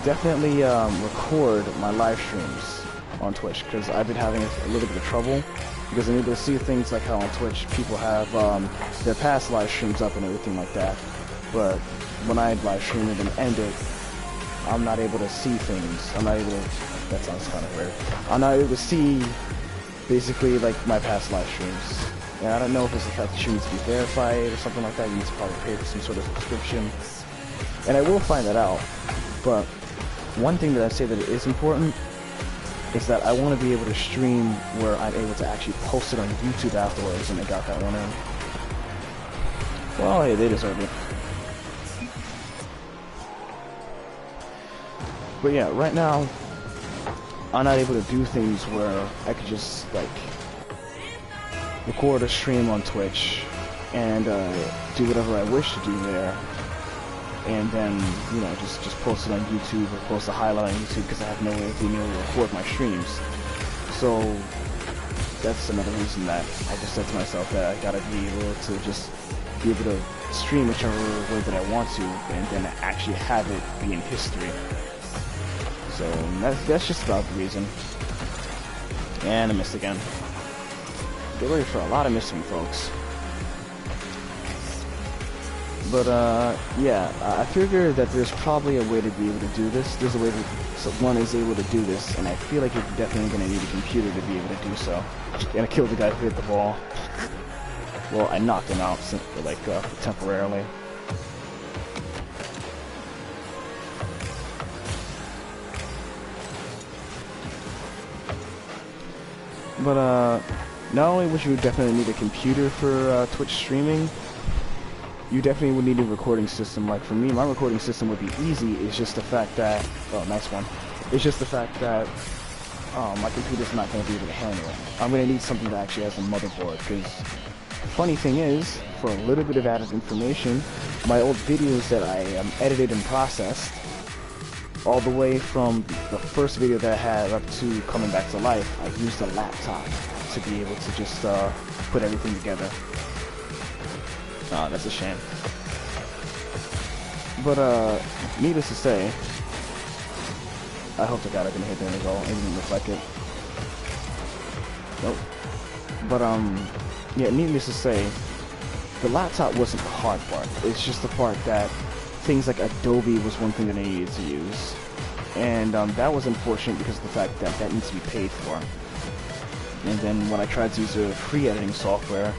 definitely record my live streams on Twitch, because I've been having a little bit of trouble, because I'm able to see things like how on Twitch people have their past live streams up and everything like that. But when I live stream it and end it, I'm not able to see things. I'm not able to, that sounds kind of weird. I'm not able to see basically like my past live streams. And I don't know if it's the fact that you need to be verified or something like that. You need to probably pay for some sort of subscription. And I will find that out. But one thing that I say that it is important is that I want to be able to stream where I'm able to actually post it on YouTube afterwards, and I got that one in. Well, hey, they deserve it. But yeah, right now, I'm not able to do things where I could just, like, record a stream on Twitch and do whatever I wish to do there, and then, you know, just post it on YouTube or post a highlight on YouTube, because I have no way of being able to record my streams. So that's another reason that I just said to myself that I gotta be able to just be able to stream whichever way that I want to, and then actually have it be in history. So that's just about the reason. And I missed again. Get ready for a lot of missing, folks. But yeah, I figure that there's probably a way to be able to do this. There's a way that someone is able to do this, and I feel like you're definitely going to need a computer to be able to do so. And I killed the guy who hit the ball. Well, I knocked him out, like, temporarily. But not only would you definitely need a computer for Twitch streaming, you definitely would need a recording system. Like for me, my recording system would be easy. It's just the fact that, oh, nice one. It's just the fact that my computer's not going to be able to handle it. I'm going to need something that actually has a motherboard, because funny thing is, for a little bit of added information, my old videos that I edited and processed, all the way from the first video that I had up to coming back to life, I used a laptop to be able to just put everything together. Oh, that's a shame. But needless to say, I hope to God I didn't hit the end goal. It didn't look like it. Nope. But yeah, needless to say, the laptop wasn't the hard part. It's just the part that things like Adobe was one thing that I needed to use. And that was unfortunate because of the fact that that needs to be paid for. And then when I tried to use a free editing software,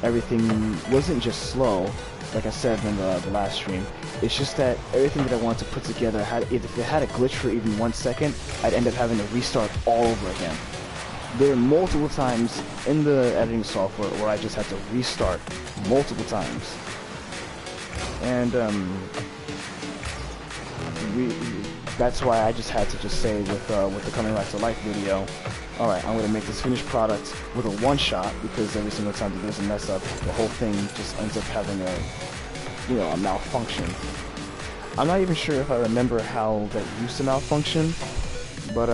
everything wasn't just slow, like I said in the last stream. It's just that everything that I wanted to put together, if it had a glitch for even 1 second, I'd end up having to restart all over again. There are multiple times in the editing software where I just had to restart multiple times. And that's why I just had to just say with the coming back to life video, alright, I'm going to make this finished product with a one-shot, because every single time that there's a mess up, the whole thing just ends up having a malfunction. I'm not even sure if I remember how that used to malfunction, but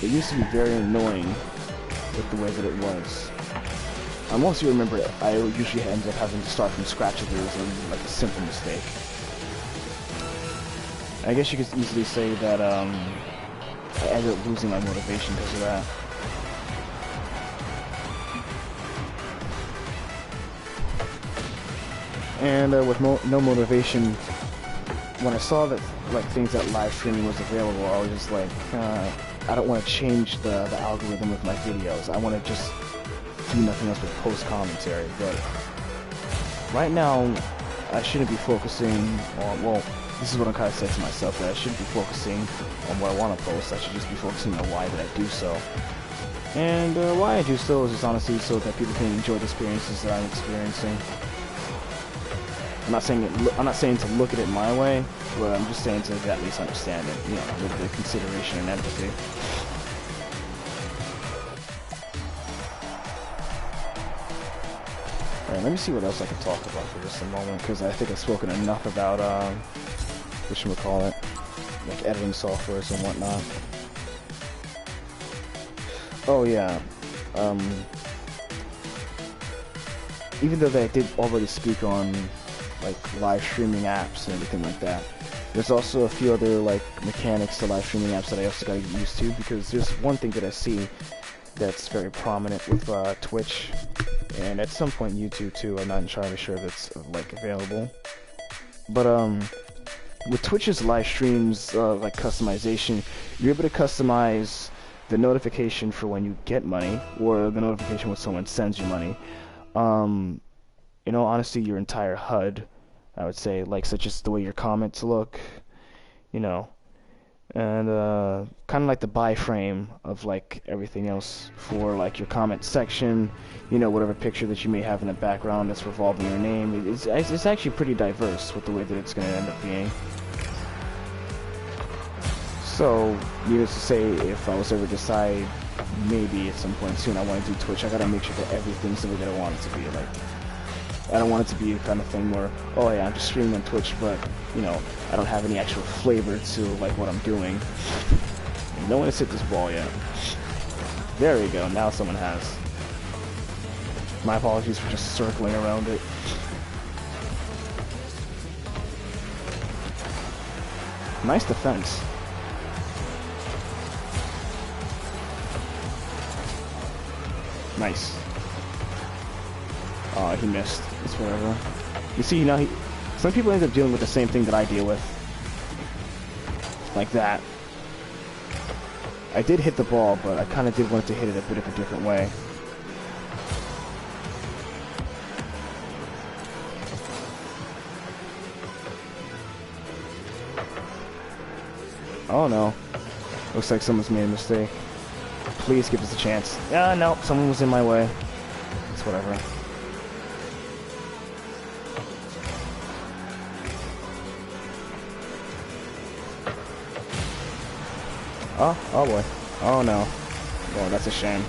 it used to be very annoying with the way that it was. Once you remember it, I usually end up having to start from scratch if there was like a simple mistake. I guess you could easily say that I ended up losing my motivation because of that. And with no motivation, when I saw that things that live streaming was available, I was just like, I don't want to change the algorithm of my videos. I want to just do nothing else but post commentary. But right now, I shouldn't be focusing on, well, this is what I'm kind of saying to myself, that I shouldn't be focusing on what I want to post. I should just be focusing on why that I do so. And why I do so is just honestly so that people can enjoy the experiences that I'm experiencing. I'm not saying to look at it my way, but I'm just saying to at least understand it, with the consideration and empathy. Alright, let me see what else I can talk about for just a moment, because I think I've spoken enough about, whatchamacallit, like editing softwares and whatnot. Oh yeah, even though I did already speak on like live streaming apps and everything like that, there's also a few other like mechanics to live streaming apps that I also got to get used to, because there's one thing that I see that's very prominent with Twitch, and at some point YouTube too. I'm not entirely sure that's like available, but with Twitch's live streams, like customization, you're able to customize the notification for when you get money, or the notification when someone sends you money. Honestly, your entire HUD, I would say, like such as the way your comments look, and kind of like the buy frame of like everything else for like your comment section, whatever picture that you may have in the background that's revolving your name. It's actually pretty diverse with the way that it's going to end up being. So, needless to say, if I was ever decide maybe at some point soon I want to do Twitch, I gotta make sure that everything's the way that I want it to be. Like, I don't want it to be a kind of thing where, oh yeah, I'm just streaming on Twitch, but, I don't have any actual flavor to, like, what I'm doing. No one has hit this ball yet. There we go, now someone has. My apologies for just circling around it. Nice defense. Nice. Oh, he missed. It's whatever. You see, some people end up dealing with the same thing that I deal with. Like that. I did hit the ball, but I kind of did want to hit it a bit of a different way. Oh no. Looks like someone's made a mistake. Please give us a chance. No, someone was in my way. It's whatever. Oh boy. Oh no. Oh, that's a shame.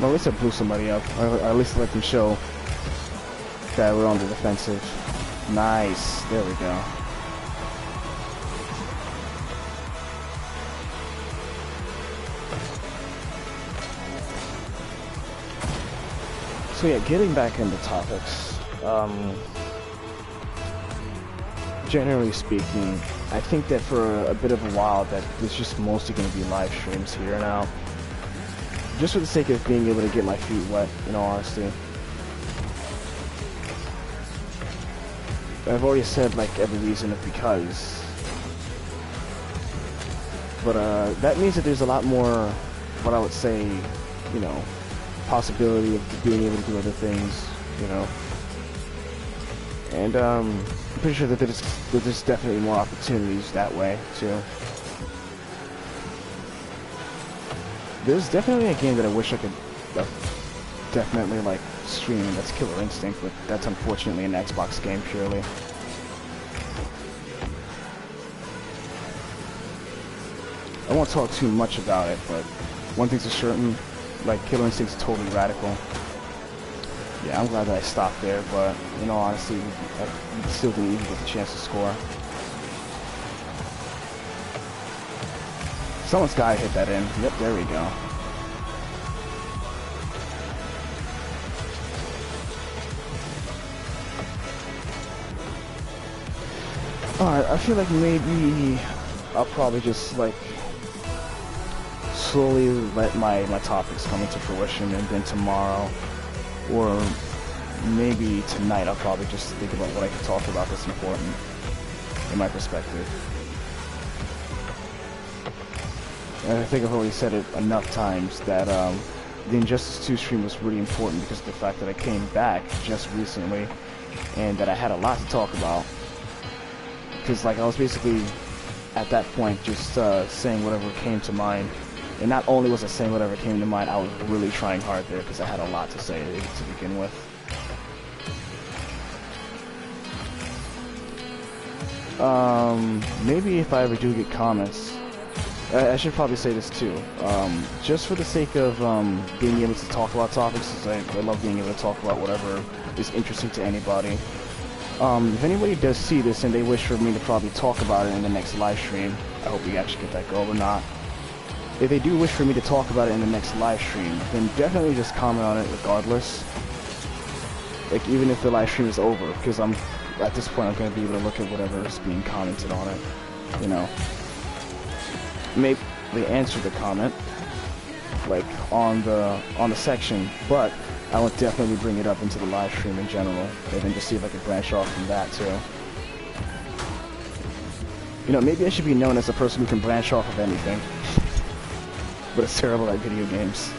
Well, at least I blew somebody up. Or at least let them show that we're on the defensive. Nice. There we go. So yeah, getting back into topics. Generally speaking, I think that for a bit of a while that there's just mostly going to be live streams here now. Just for the sake of being able to get my feet wet, in all honesty. I've already said like every reason of because. But that means that there's a lot more, what I would say, you know, possibility of being able to do other things, you know. And I'm pretty sure that there's definitely more opportunities that way too. There's definitely a game that I wish I could definitely like stream, and that's Killer Instinct, but that's unfortunately an Xbox game purely. I won't talk too much about it, but one thing's for certain, like Killer Instinct's totally radical. Yeah, I'm glad that I stopped there, but in all honesty, I still didn't even get the chance to score. Someone's gotta hit that in. Yep, there we go. Alright, I feel like maybe I'll probably just like slowly let my topics come into fruition, and then tomorrow, or maybe tonight, I'll probably just think about what I can talk about that's important in my perspective. And I think I've already said it enough times that the Injustice 2 stream was really important because of the fact that I came back just recently and that I had a lot to talk about. Because like I was basically at that point just saying whatever came to mind. And not only was I saying whatever came to mind, I was really trying hard there because I had a lot to say to begin with. Maybe if I ever do get comments, I should probably say this too. Just for the sake of being able to talk about topics, because I love being able to talk about whatever is interesting to anybody. If anybody does see this and they wish for me to probably talk about it in the next live stream, I hope we actually get that goal or not. If they do wish for me to talk about it in the next live stream, then definitely just comment on it regardless. Like even if the live stream is over, because at this point I'm going to be able to look at whatever is being commented on it, you know. Maybe they answer the comment, like on the section, but I will definitely bring it up into the live stream in general, and then just see if I can branch off from that too. You know, maybe I should be known as a person who can branch off of anything, but it's terrible at video games.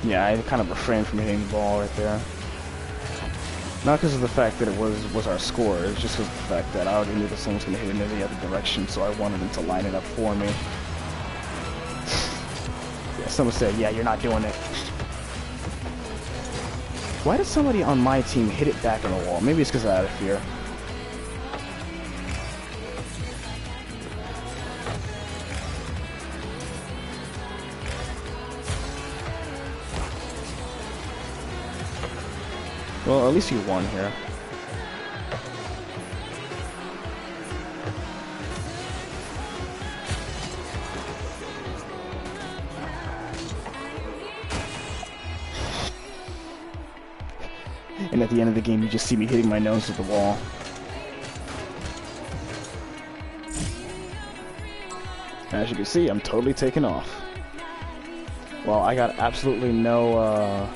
Yeah, I kind of refrained from hitting the ball right there. Not because of the fact that it was our score, it's just because of the fact that I already knew that someone was going to hit it in the other direction, so I wanted them to line it up for me. Yeah, someone said, yeah, you're not doing it. Why did somebody on my team hit it back in the wall? Maybe it's because out of fear. Well, at least you won here. And at the end of the game, you just see me hitting my nose at the wall. As you can see, I'm totally taken off. Well, I got absolutely no,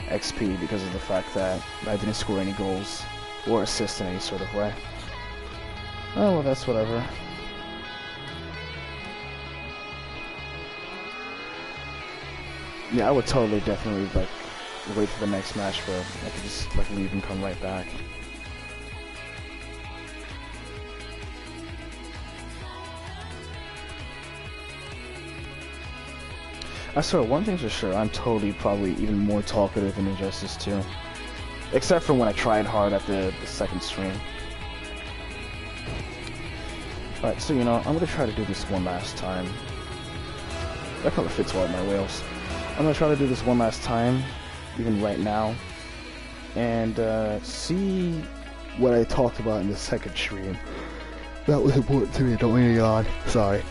XP because of the fact that I didn't score any goals or assists in any sort of way. Oh, well, that's whatever. Yeah, I would totally definitely like wait for the next match where I could just like leave and come right back. I swear, one thing's for sure, I'm totally probably even more talkative in Injustice 2. Except for when I tried hard at the second stream. Alright, so you know, I'm gonna try to do this one last time. That color fits well with my whales. I'm gonna try to do this one last time, even right now, and see what I talked about in the second stream. That was important to me, don't make me yawn. Sorry.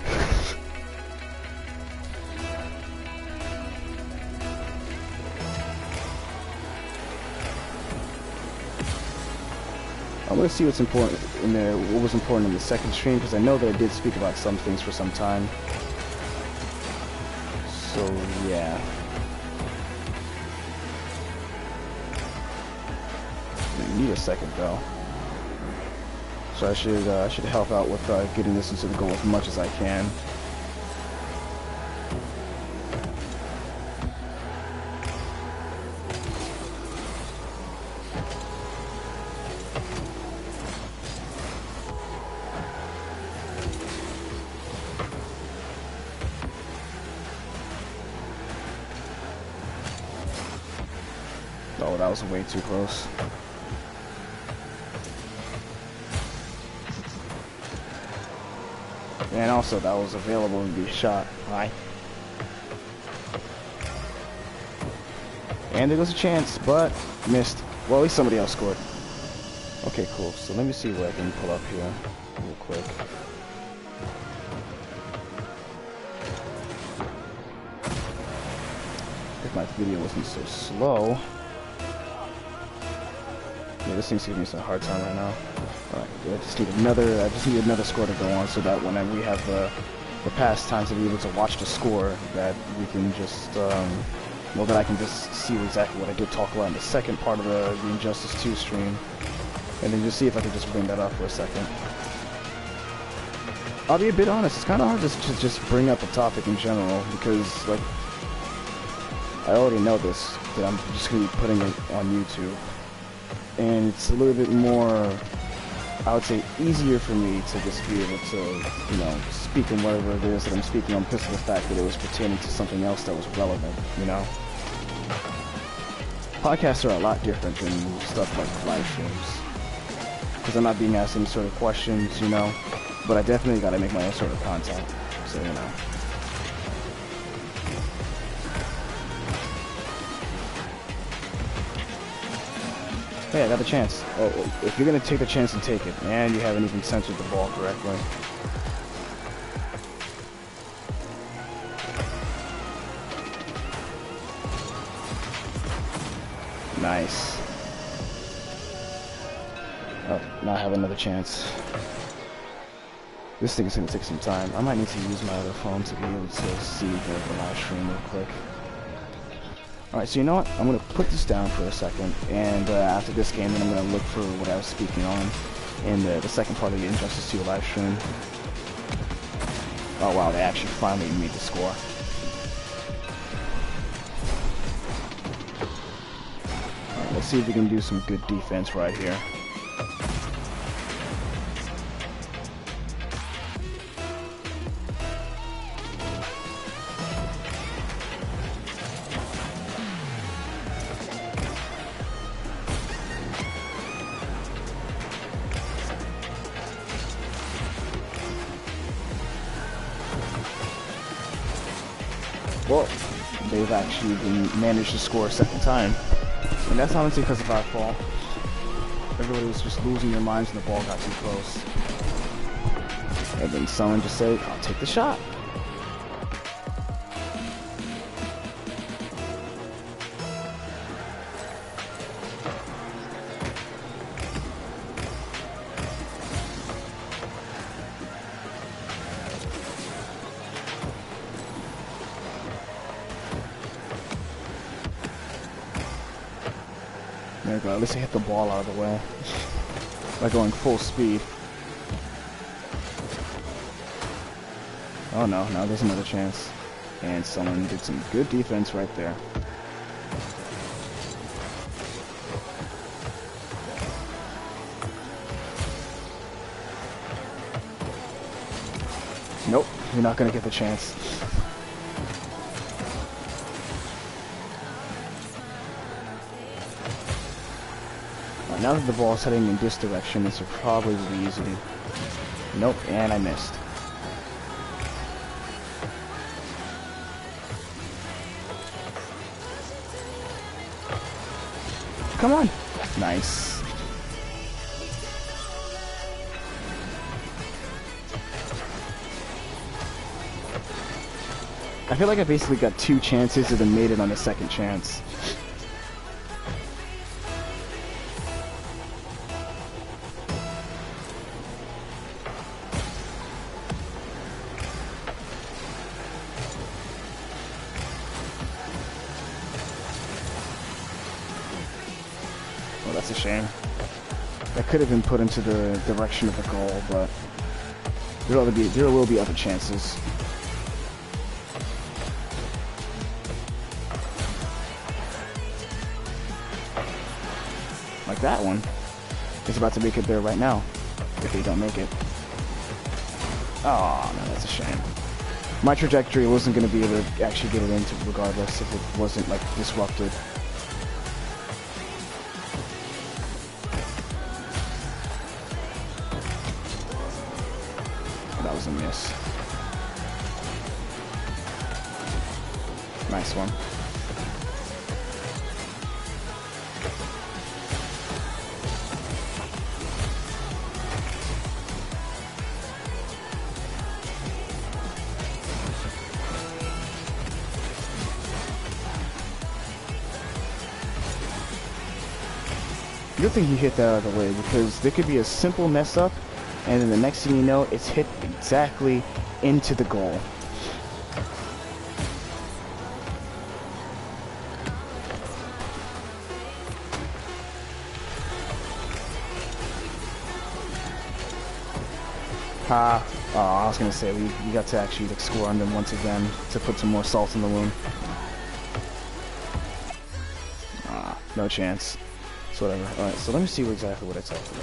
I'm gonna see what's important in there, what was important in the second stream, because I know that I did speak about some things for some time. So yeah. I need a second though. So I should help out with getting this into the goal as much as I can. Oh, that was way too close. And also, that was available to be shot. Hi. And there goes a chance, but missed. Well, at least somebody else scored. Okay, cool. So let me see what I can pull up here real quick. If my video wasn't so slow. Yeah, this thing's giving me some hard time right now. Alright, I just need another score to go on so that when we have the pastime to be able to watch the score, that we can just, well, that I can just see exactly what I did talk about in the second part of the Injustice 2 stream. And then just see if I can just bring that up for a second. I'll be a bit honest, it's kind of hard to just bring up a topic in general, because, like, I already know this, that I'm just going to be putting it on YouTube. And it's a little bit more, I would say, easier for me to just be able to, you know, speak on whatever it is that I'm speaking on because of the fact that it was pertaining to something else that was relevant, you know? Podcasts are a lot different than stuff like live streams. Because I'm not being asked any sort of questions, you know? But I definitely gotta make my own sort of content, so, you know. Hey, I got the chance. Oh, if you're gonna take the chance and take it, and you haven't even censored the ball correctly. Nice. Oh, now I have another chance. This thing is gonna take some time. I might need to use my other phone to be able to see the live stream real quick. Alright, so you know what? I'm going to put this down for a second, and after this game, then I'm going to look for what I was speaking on in the second part of the Injustice 2 live stream. Oh wow, they actually finally made the score. Alright, let's see if we can do some good defense right here. Well, they've actually managed to score a second time. And that's honestly because of our fall. Everybody was just losing their minds and the ball got too close. And then someone just said, I'll take the shot. There we go, at least I hit the ball out of the way by going full speed. Oh no, now there's another chance. And someone did some good defense right there. Nope, you're not gonna get the chance. now that the ball's heading in this direction, this will probably be easy. Nope, and I missed. Come on! Nice. I feel like I basically got 2 chances and then made it on the second chance. Oh, that's a shame. That could have been put into the direction of the goal, but there will be other chances. Like that one. It's about to make it there right now. If they don't make it. Oh, no, that's a shame. My trajectory wasn't going to be able to actually get it into regardless if it wasn't, like, disrupted. That was a miss. Nice one. Good thing he hit that out of the way, because there could be a simple mess up, and then the next thing you know, it's hit exactly into the goal. Oh, I was gonna say we got to actually score on them once again to put some more salt in the wound. No chance. So whatever. Alright, so let me see exactly what I talked about.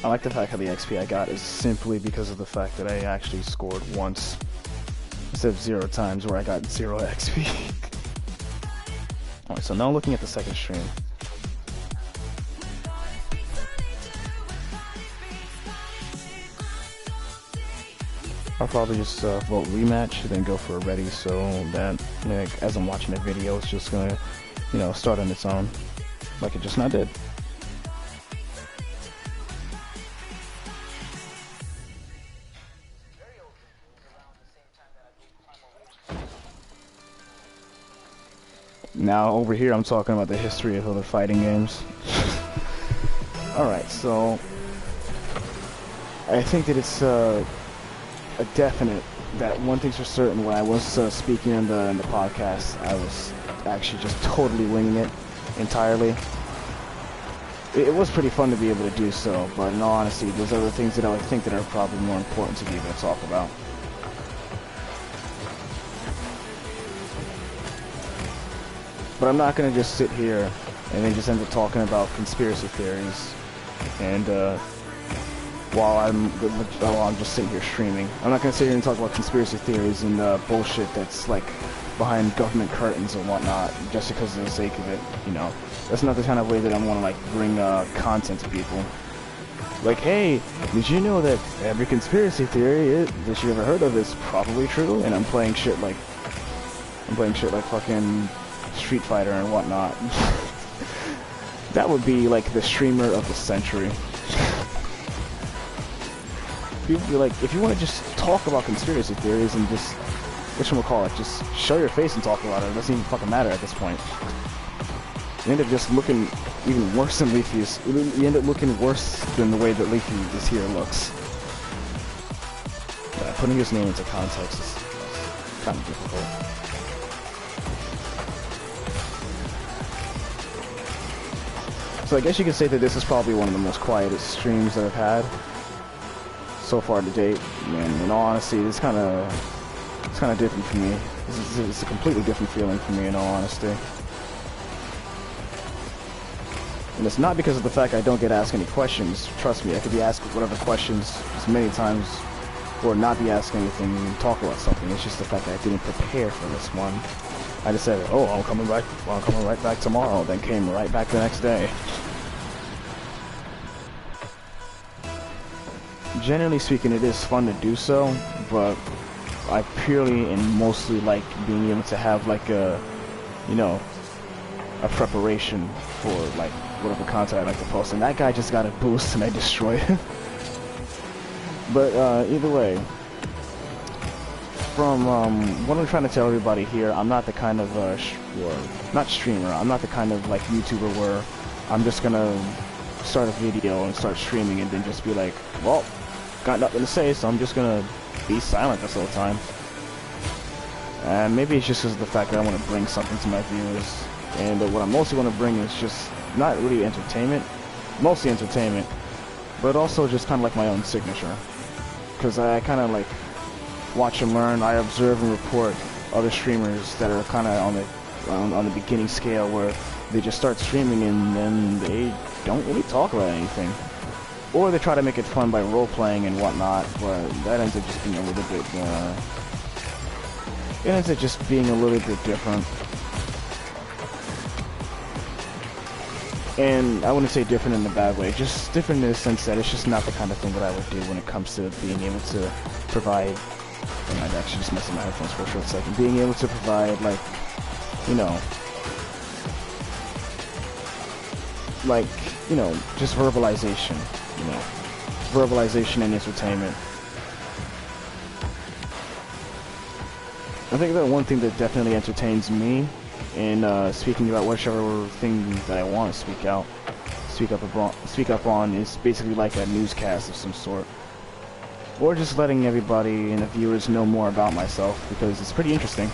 I like the fact how the XP I got is simply because of the fact that I actually scored once instead of 0 times where I got 0 XP. Alright, so now looking at the second stream. I'll probably just vote rematch, then go for a ready, so that, like, as I'm watching the video, it's just gonna, you know, start on its own, like it just now did. Now over here, I'm talking about the history of other fighting games. Alright, so I think that it's a definite that one thing's for certain. When I was speaking in the podcast, I was actually just totally winging it entirely. It was pretty fun to be able to do so, but in all honesty, there's other things that I would think that are probably more important to be able to talk about. But I'm not going to just sit here and then just end up talking about conspiracy theories and while I'm just sitting here streaming. I'm not going to sit here and talk about conspiracy theories and bullshit that's like behind government curtains and whatnot just because of the sake of it, you know. That's not the kind of way that I want to like bring content to people. Like, hey, did you know that every conspiracy theory that you ever heard of is probably true? And I'm playing shit like fucking Street Fighter and whatnot. That would be like the streamer of the century. People be like, if you want to just talk about conspiracy theories and just, whatchamacallit, just show your face and talk about it, it doesn't even fucking matter at this point. You end up just looking even worse than Leafy's. You end up looking worse than the way that Leafy this here looks. Yeah, putting his name into context is kind of difficult. So I guess you could say that this is probably one of the most quietest streams that I've had so far to date. And in all honesty, it's kind of different for me. It's a completely different feeling for me, in all honesty. And it's not because of the fact I don't get asked any questions. Trust me, I could be asked whatever questions as many times, or not be asked anything and talk about something. It's just the fact that I didn't prepare for this one. I just said, oh, I'm coming right back tomorrow, then came right back the next day. Generally speaking, it is fun to do so, but I purely and mostly like being able to have like a, you know, a preparation for like whatever content I like to post. And that guy just got a boost and I destroyed him. But either way, from what I'm trying to tell everybody here, I'm not the kind of not streamer. I'm not the kind of like YouTuber where I'm just gonna start a video and start streaming and then just be like, well, got nothing to say, so I'm just gonna be silent this whole time. And maybe it's just because of the fact that I want to bring something to my viewers. And what I mostly want to bring is just not really entertainment, mostly entertainment, but also just kind of like my own signature. Because I kind of like watch and learn. I observe and report other streamers that are kind of on the beginning scale, where they just start streaming and then they don't really talk about anything, or they try to make it fun by role playing and whatnot. But that ends up just being a little bit. It ends up just being a little bit different. And I wouldn't say different in a bad way, just different in the sense that it's just not the kind of thing that I would do when it comes to being able to provide, and I'd actually just messed with my headphones for a short second, being able to provide, like, you know, just verbalization, verbalization and entertainment. I think that one thing that definitely entertains me in speaking about whichever thing that I want to speak up on is basically like a newscast of some sort, or just letting everybody and the viewers know more about myself, because it's pretty interesting.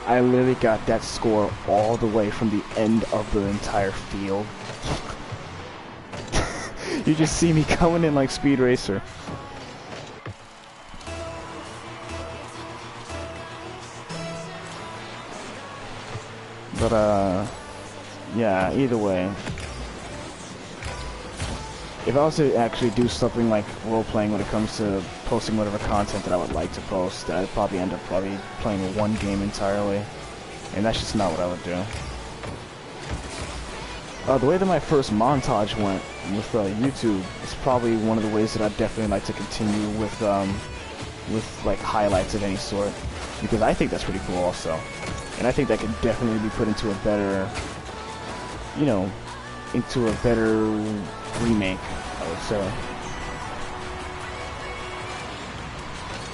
I literally got that score all the way from the end of the entire field. You just see me coming in like Speed Racer. But, yeah, either way. If I was to actually do something like role-playing when it comes to posting whatever content that I would like to post, I'd probably end up playing one game entirely. And that's just not what I would do. The way that my first montage went with YouTube is probably one of the ways that I'd definitely like to continue with like highlights of any sort, because I think that's pretty cool also. And I think that could definitely be put into a better, into a better remake, I would say.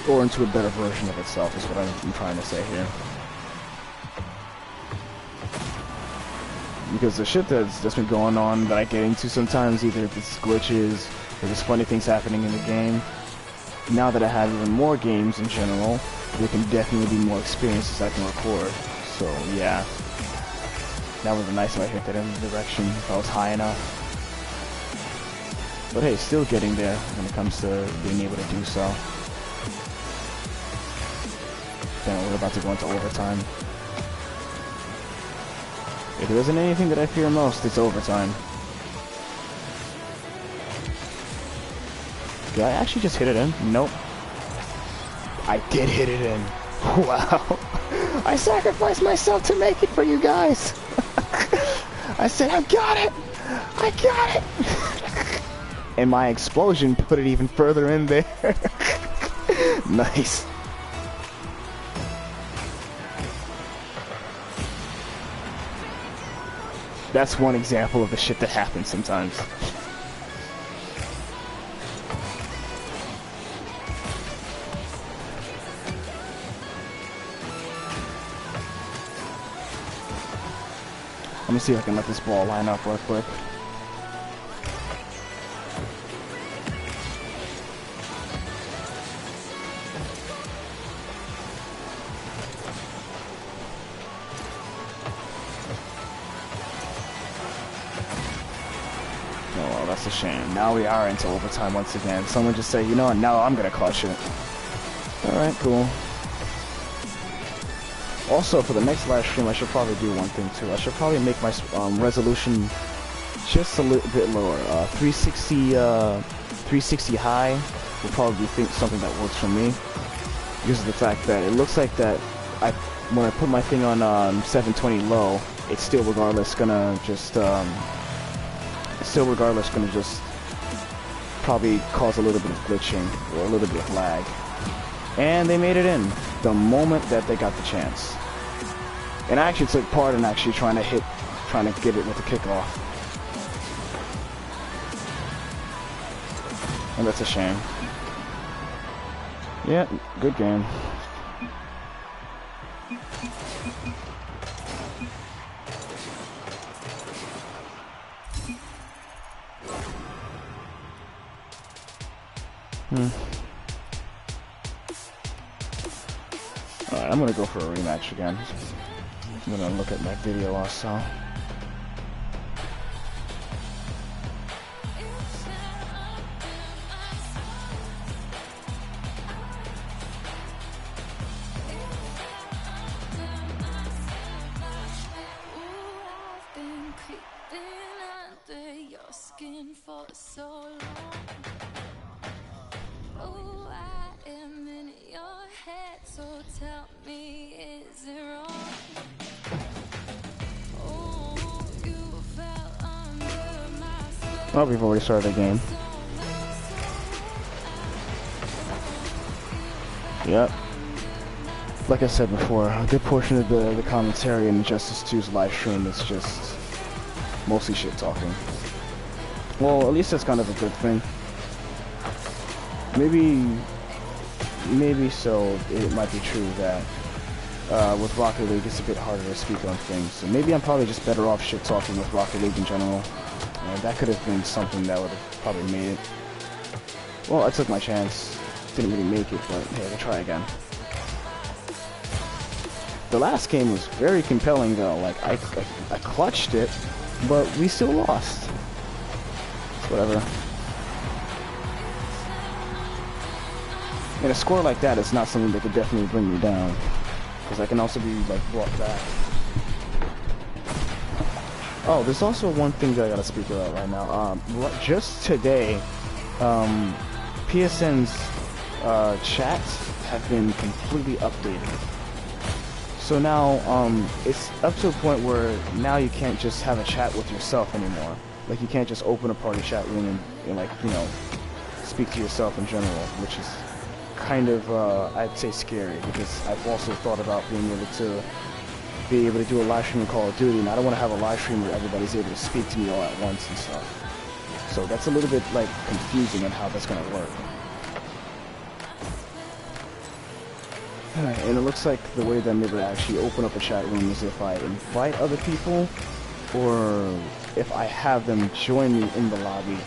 Or into a better version of itself is what I'm trying to say here. Because the shit that's been going on that I get into sometimes, either if it's glitches, or there's funny things happening in the game, now that I have even more games in general, there can definitely be more experiences I can record. So yeah, that would be nice if I hit that in the direction if I was high enough. But hey, still getting there when it comes to being able to do so. Then we're about to go into overtime. If there isn't anything that I fear most, it's overtime. Did I actually just hit it in? Nope. I did hit it in. Wow. I sacrificed myself to make it for you guys. I said, I got it. I got it. And my explosion put it even further in there. Nice. That's one example of the shit that happens sometimes. Let me see if I can let this ball line up real quick. Oh, well, that's a shame. Now we are into overtime once again. Someone just say, you know what, now I'm gonna clutch it. Alright, cool. Also, for the next live stream, I should probably do one thing too. I should probably make my resolution just a little bit lower. 360 high will probably be something that works for me, because of the fact that it looks like that when I put my thing on 720 low, it's still regardless gonna just probably cause a little bit of glitching or a little bit of lag. And they made it in the moment that they got the chance. And I actually took part in actually trying to get it with the kickoff. And that's a shame. Yeah, good game. Alright, I'm gonna go for a rematch again. I'm gonna look at my video also. Oh, we've already started the game. Yep. Like I said before, a good portion of the commentary in Justice 2's live stream is just mostly shit talking. Well, at least that's kind of a good thing. Maybe so it might be true that with Rocket League it's a bit harder to speak on things. So maybe I'm probably just better off shit talking with Rocket League in general. That could have been something that would have probably made it. Well, I took my chance. Didn't really make it, but hey, we'll try again. The last game was very compelling though. Like, I clutched it, but we still lost. It's whatever. And a score like that is not something that could definitely bring me down. Because I can also be, like, brought back. Oh, there's also one thing that I gotta speak about right now. Just today, PSN's chats have been completely updated. So now, it's up to a point where now you can't just have a chat with yourself anymore. Like, you can't just open a party chat room and like, you know, speak to yourself in general, which is kind of, I'd say scary, because I've also thought about being able to do a live stream of Call of Duty, and I don't want to have a live stream where everybody's able to speak to me all at once and stuff. So that's a little bit, like, confusing on how that's going to work. And it looks like the way that I'm able to actually open up a chat room is if I invite other people, or if I have them join me in the lobby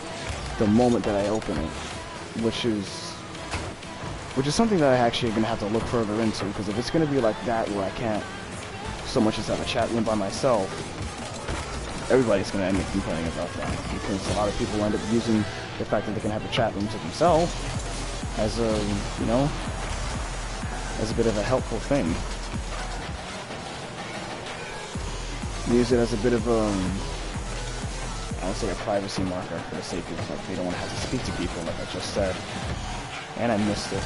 the moment that I open it, which is something that I actually going to have to look further into, because if it's going to be like that where I can't so much as have a chat room by myself, everybody's going to end up complaining about that, because a lot of people end up using the fact that they can have a chat room to themselves as a, you know, as a bit of a helpful thing. Use it as a bit of I would say a privacy marker, for the sake of, like, they don't want to have to speak to people, like I just said. And I missed it.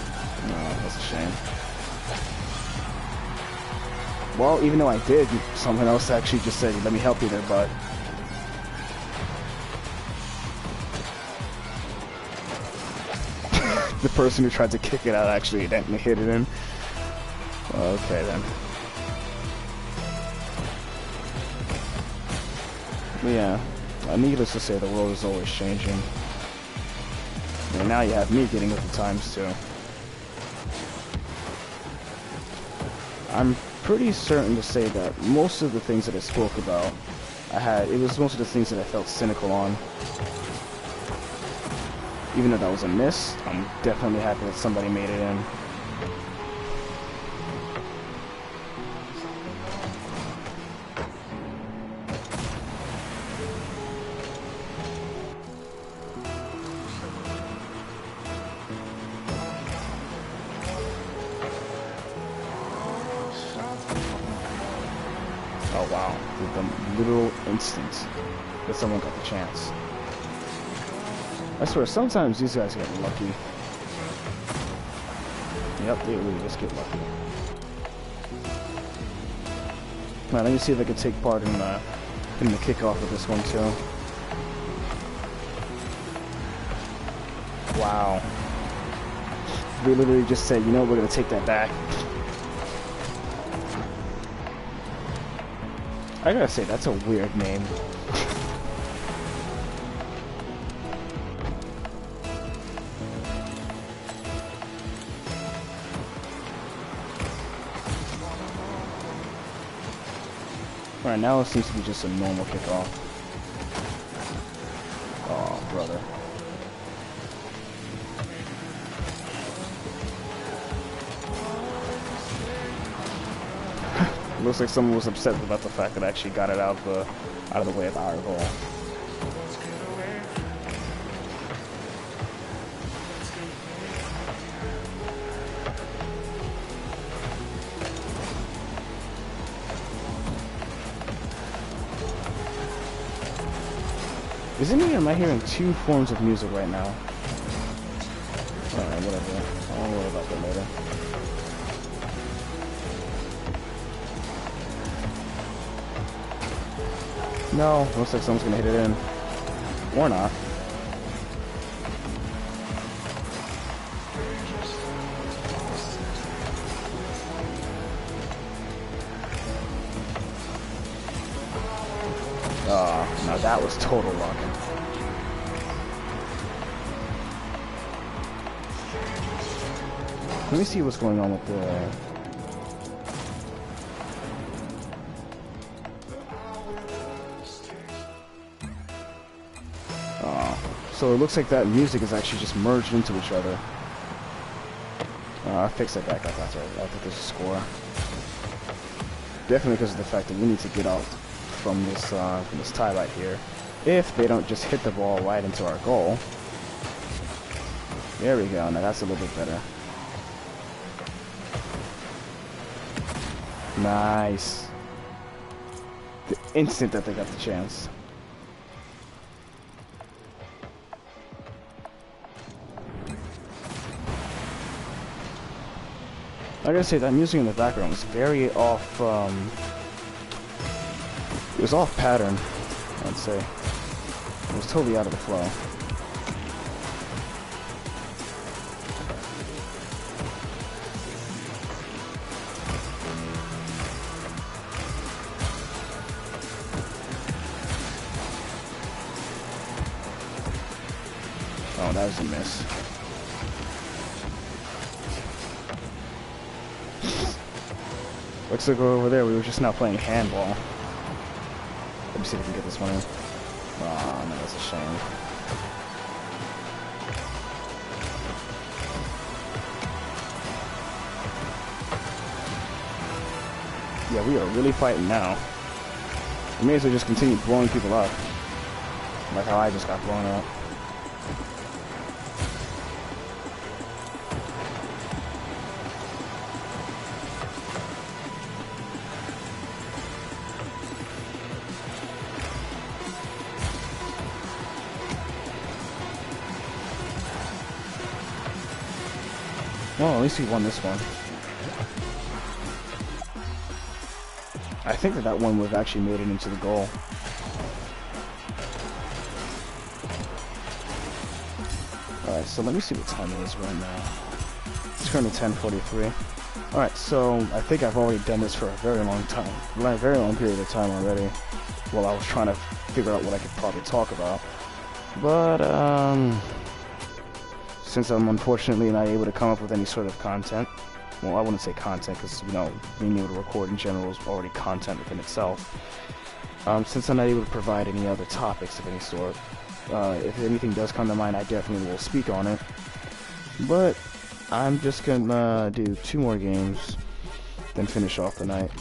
No, that's a shame. Well, even though I did, someone else actually just said, let me help you there, bud. The person who tried to kick it out actually accidentally hit it in. Okay, then. Yeah, needless to say, the world is always changing. And now you have me getting with the times, too. I'm pretty certain to say that most of the things that I spoke about, it was most of the things that I felt cynical on. Even though that was a miss, I'm definitely happy that somebody made it in. Oh wow, the literal instant that someone got the chance. I swear, sometimes these guys get lucky. Yep, they really just get lucky. Alright, let me see if I can take part in the kickoff of this one too. Wow. We literally just said, you know, we're gonna take that back. I gotta say, that's a weird name. Alright, now it seems to be just a normal kickoff. Oh, brother. Looks like someone was upset about the fact that I actually got it out of the way of our goal. Isn't it? Am I hearing two forms of music right now? Alright, whatever. I'll worry about that later. No, looks like someone's gonna hit it in. Or not. Now that was total luck. Let me see what's going on with the... So it looks like that music is actually just merged into each other. I fixed that back up after I think there's a score. Definitely because of the fact that we need to get out from this tie right here. If they don't just hit the ball right into our goal. There we go. Now that's a little bit better. Nice. The instant that they got the chance. I gotta say, that music in the background was very off, it was off pattern, I'd say. It was totally out of the flow. Oh, that was a miss. Looks like over there we were just now playing handball. Let me see if we can get this one in. Oh, no, that's a shame. Yeah, we are really fighting now. We may as well just continue blowing people up. Like how I just got blown up. Well, at least we won this one. I think that one would have actually made it into the goal. Alright, so let me see what time it is right now. It's currently 10:43. Alright, so I think I've already done this for a very long time. A very long period of time already. While I was trying to figure out what I could probably talk about. But, since I'm unfortunately not able to come up with any sort of content, well, I wouldn't say content because, you know, being able to record in general is already content within itself. Since I'm not able to provide any other topics of any sort, if anything does come to mind, I definitely will speak on it. But I'm just gonna do 2 more games, then finish off the night.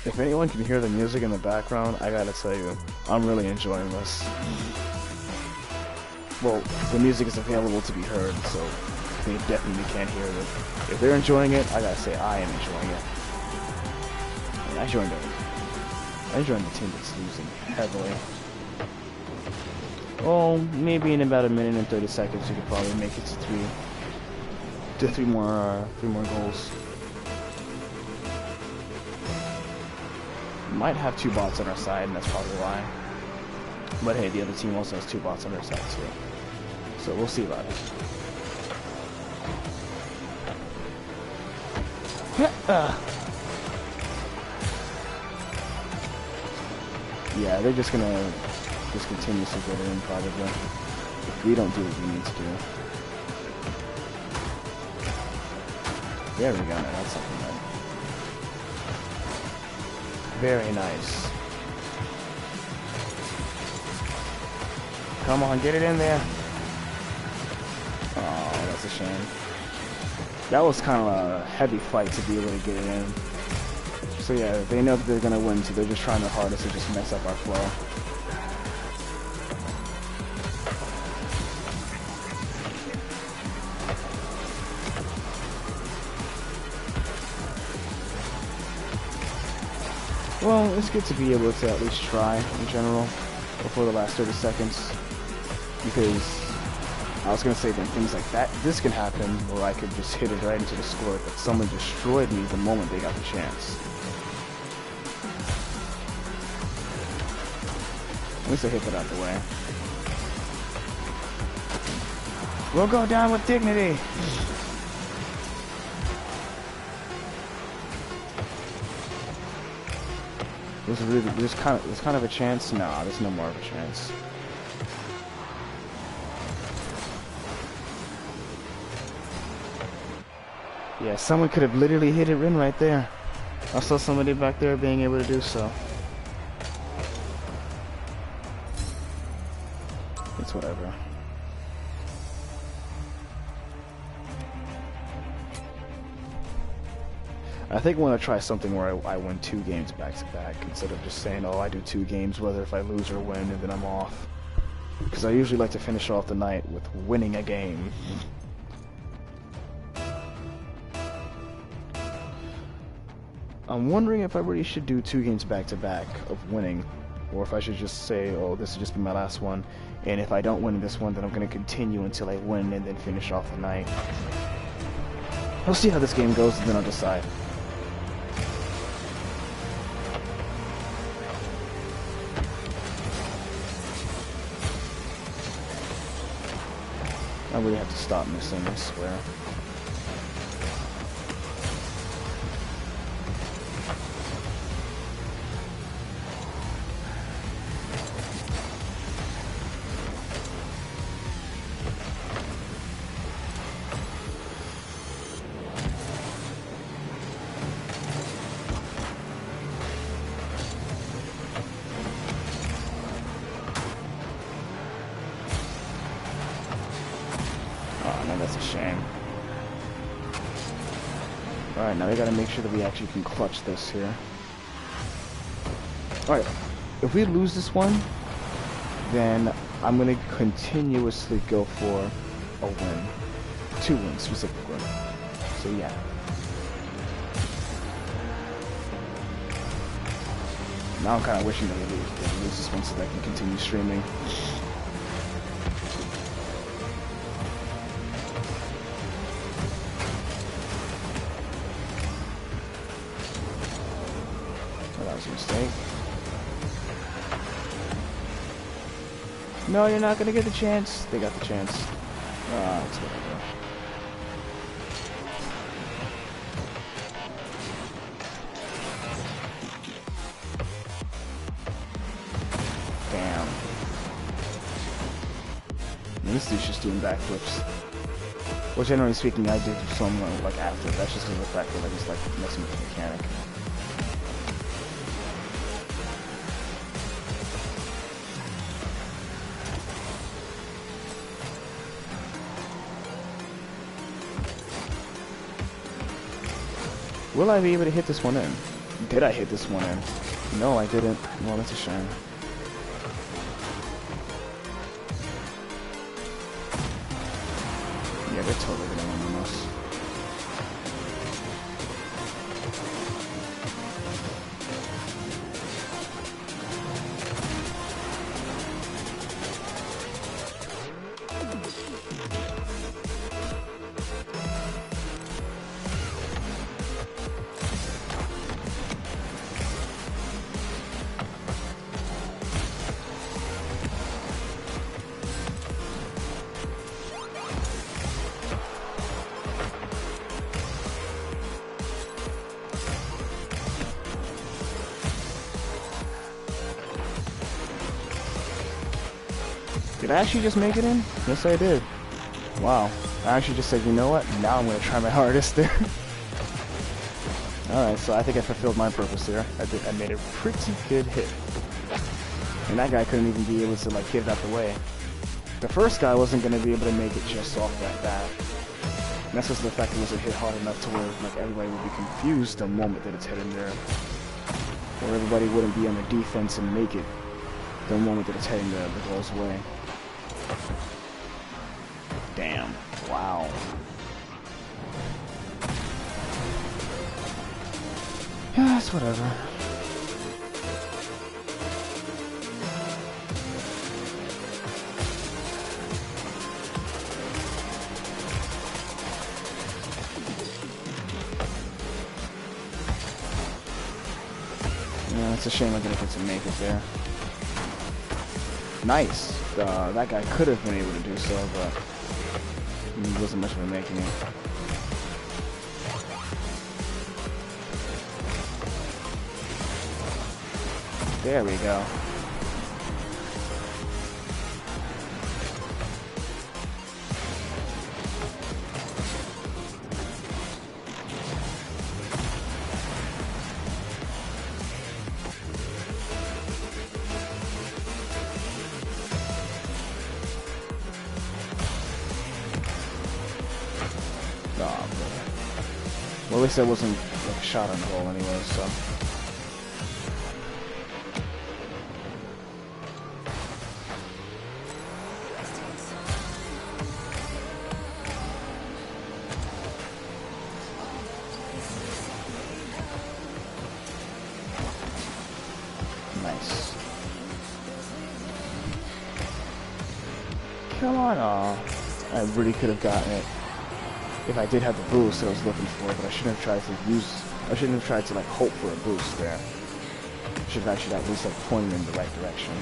If anyone can hear the music in the background, I gotta tell you, I'm really enjoying this. Well, the music is available to be heard, so they definitely can't hear it. If they're enjoying it, I gotta say I am enjoying it. And I joined the team that's losing heavily. Oh, maybe in about a minute and 30 seconds you could probably make it to three more goals. Might have 2 bots on our side, and that's probably why. But hey, the other team also has 2 bots on their side too. So we'll see about it. Yeah, they're just gonna continuously get it in probably. If we don't do what we need to do. There we go, man. That's something like very nice. Come on, get it in there. Oh, that's a shame. That was kind of a heavy fight to be able to get it in. So yeah, they know that they're gonna win, so they're just trying their hardest to just mess up our flow. Well, it's good to be able to at least try in general before the last 30 seconds, because I was going to say that things like that, this can happen where I could just hit it right into the score, but someone destroyed me the moment they got the chance. At least I hit that out the way. We'll go down with dignity! There's kind of a chance. Nah, there's no more of a chance. Yeah, someone could have literally hit it in right there. I saw somebody back there being able to do so. It's whatever. I think I want to try something where I win 2 games back to back instead of just saying, oh, I do 2 games, whether if I lose or win, and then I'm off. Because I usually like to finish off the night with winning a game. I'm wondering if I really should do 2 games back to back of winning, or if I should just say, oh, this will just be my last one, and if I don't win this one, then I'm going to continue until I win and then finish off the night. I'll see how this game goes, and then I'll decide. I really have to stop missing, I swear. That's a shame. Alright, now we gotta make sure that we actually can clutch this here. Alright, if we lose this one, then I'm gonna continuously go for a win. 2 wins specifically. So yeah. Now I'm kinda wishing that we lose this one so that I can continue streaming. Mistake. No, you're not gonna get the chance. They got the chance. Ah, it's whatever. Damn. And this dude's just doing backflips. Well, generally speaking, I do some like after. That's just the fact that I just like messing with the mechanic. Will I be able to hit this one in? Did I hit this one in? No, I didn't. Well, that's a shame. Yeah, they're totally gonna win on us. Did I actually just make it in? Yes, I did. Wow. I actually just said, you know what? Now I'm going to try my hardest there. Alright, so I think I fulfilled my purpose there. I made a pretty good hit. And that guy couldn't even be able to, like, get it out the way. The first guy wasn't going to be able to make it just off that bat. And that's just the fact it wasn't hit hard enough to where, like, everybody would be confused the moment that it's hit in there. Or everybody wouldn't be on the defense and make it the moment that it's heading the goal's way. Damn. Wow. Yeah, it's whatever. Yeah, it's a shame I didn't get to make it there. Nice. That guy could have been able to do so, but he wasn't much of a making it. There we go. Well, at least that wasn't like a shot on goal anyway, so. Nice. Come on, aw. I really could have gotten it. If I did have the boost that I was looking for, but I shouldn't have tried to like hope for a boost there. I should have actually at least like pointed in the right direction.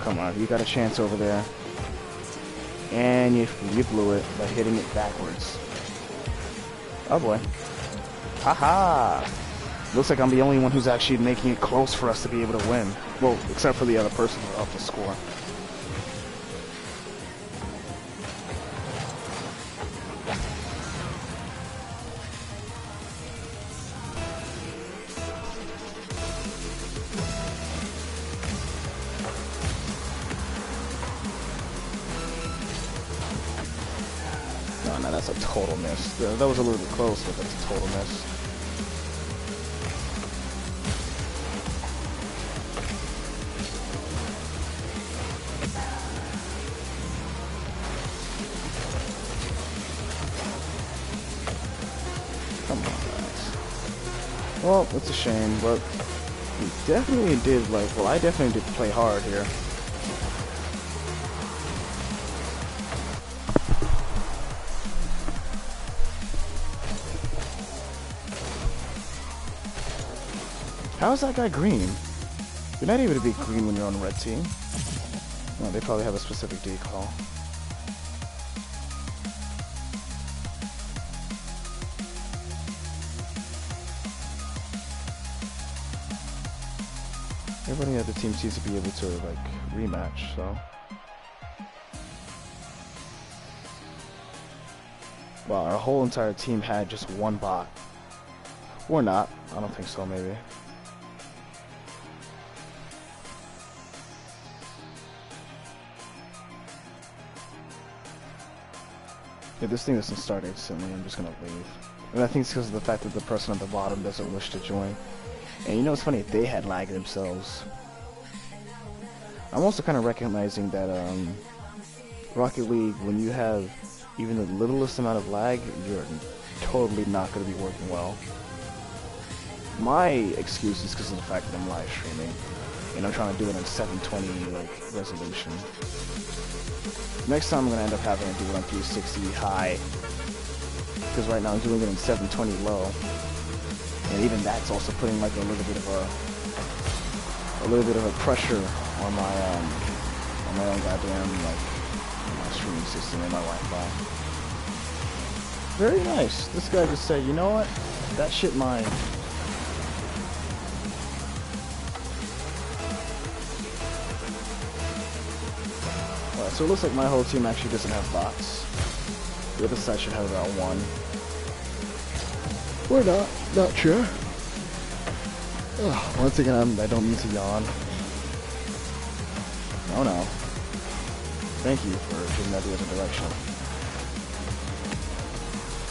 Come on, you got a chance over there. And you blew it by hitting it backwards. Oh boy. Haha! Looks like I'm the only one who's actually making it close for us to be able to win. Well, except for the other person who upped the score. No, that's a total miss. That was a little bit close, but that's a total miss. Come on, guys. Well, it's a shame, but we definitely did, like, well, I definitely did play hard here. How is that guy green? You're not able to be green when you're on the red team. No, they probably have a specific decal. Everybody on the team seems to be able to, like, rematch, so. Well, our whole entire team had just one bot. Or not. I don't think so, maybe. If this thing doesn't start instantly, I'm just gonna leave. And I think it's because of the fact that the person at the bottom doesn't wish to join. And you know what's funny? They had lag themselves. I'm also kind of recognizing that Rocket League, when you have even the littlest amount of lag, you're totally not going to be working well. My excuse is because of the fact that I'm live streaming, and I'm trying to do it in 720 like resolution. Next time I'm going to end up having to do it on 360 high, because right now I'm doing it in 720 low, and even that's also putting like a little bit of a pressure on my own goddamn like my streaming system and my Wi-Fi. Very nice. This guy just said, you know what? That shit mine. Alright, so it looks like my whole team actually doesn't have bots. The other side should have about one. Or not sure. Ugh, once again, I don't mean to yawn. Oh no. Thank you for giving that the other direction.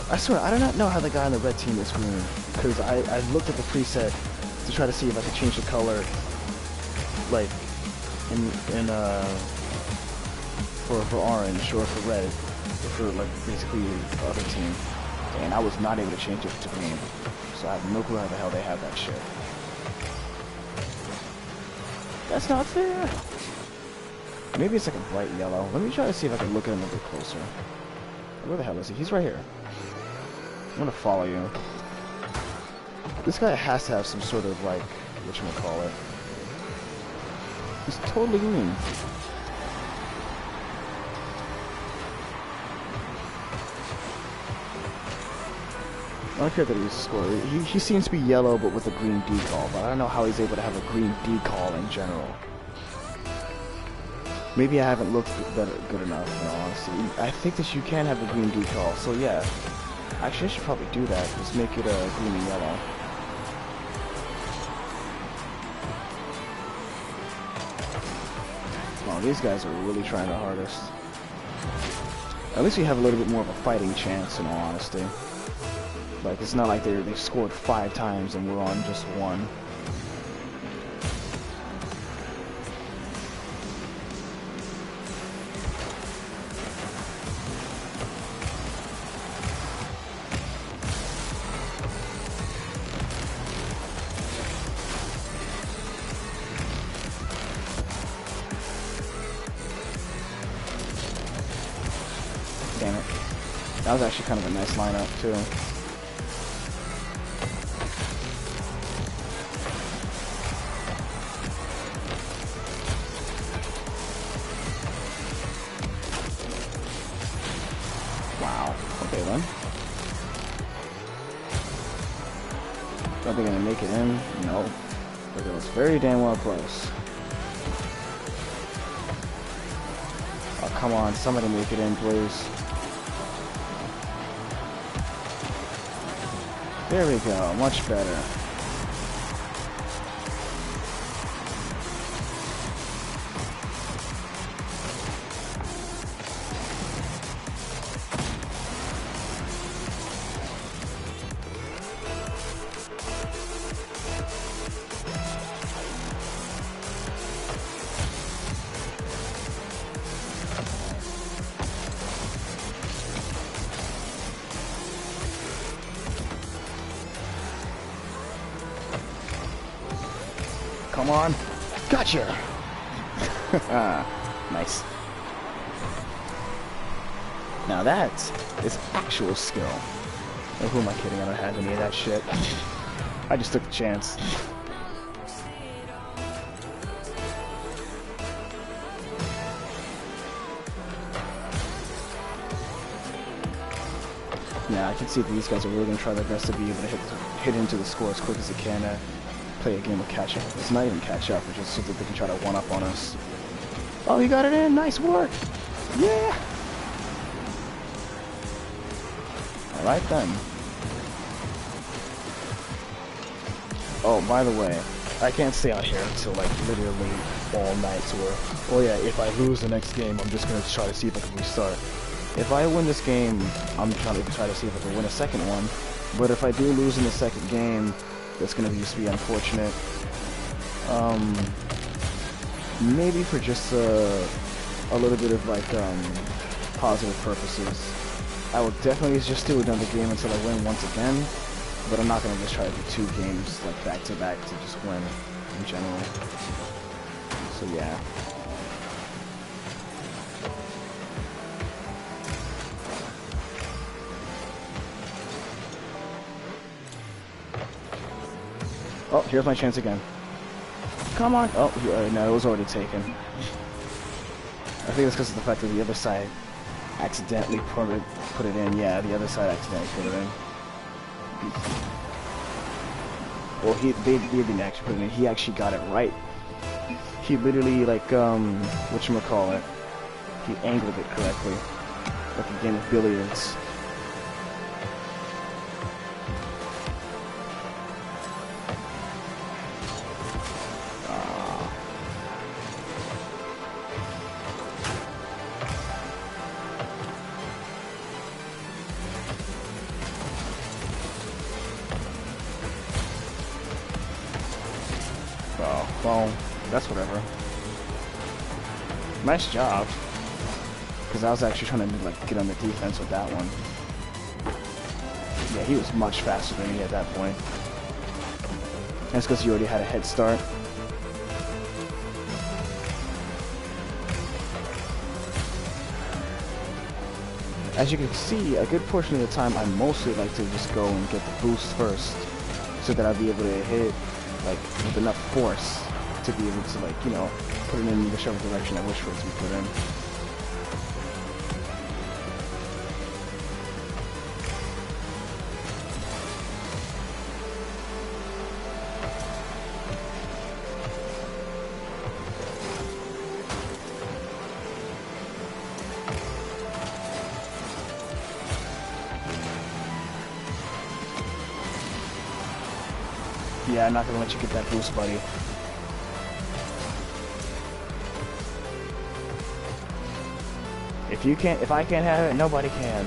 I swear, I do not know how the guy on the red team is green, because I looked at the preset to try to see if I could change the color, like, for orange, or for red, or for, like, basically the other team, and I was not able to change it to green, so I have no clue how the hell they have that shit. That's not fair! Maybe it's like a bright yellow. Let me try to see if I can look at him a bit closer. Where the hell is he? He's right here. I'm gonna follow you. This guy has to have some sort of, like, whatchamacallit. He's totally green. I don't care that he's scored. He seems to be yellow, but with a green decal. But I don't know how he's able to have a green decal in general. Maybe I haven't looked good enough, in all honesty. I think that you can have a green decal, so yeah. Actually, I should probably do that. Just make it a green and yellow. Oh, these guys are really trying their hardest. At least we have a little bit more of a fighting chance, in all honesty. Like, it's not like they've scored 5 times and we're on just 1. Damn it. That was actually kind of a nice lineup, too. Wow. Okay, then. Are they gonna make it in? No. But it was very damn well close. Oh, come on. Somebody make it in, please. There we go, much better. Come on. Gotcha! Nice. Now that is actual skill. Oh, who am I kidding? I don't have any of that shit. I just took the chance. Yeah, I can see that these guys are really going to try their best to be able to hit into the score as quick as they can. Play a game of catch up. It's not even catch up, it's just so that they can try to one up on us. Oh, he got it in! Nice work! Yeah! Alright then. Oh, by the way, I can't stay out here until like literally all night, so oh yeah, if I lose the next game, I'm just gonna try to see if I can restart. If I win this game, I'm trying to try to see if I can win a second one. But if I do lose in the second game, that's gonna just be unfortunate. Maybe for just a little bit of like positive purposes. I will definitely just do another game until I win once again. But I'm not gonna just try to do 2 games like back to back to just win in general. So yeah. Oh, here's my chance again. Come on! Oh, no, it was already taken. I think it's because of the fact that the other side accidentally put it in. Yeah, the other side accidentally put it in. Well, they didn't actually put it in. He actually got it right. He literally, like, whatchamacallit, he angled it correctly. Like a game of billiards. Oh, well, that's whatever. Nice job. Because I was actually trying to like get on the defense with that one. Yeah, he was much faster than me at that point. That's because he already had a head start. As you can see, a good portion of the time I mostly like to just go and get the boost first, so that I'll be able to hit like with enough force to be able to, like, you know, put it in whichever direction I wish for it to be put in. Yeah, I'm not gonna let you get that boost, buddy. If I can't have it, nobody can.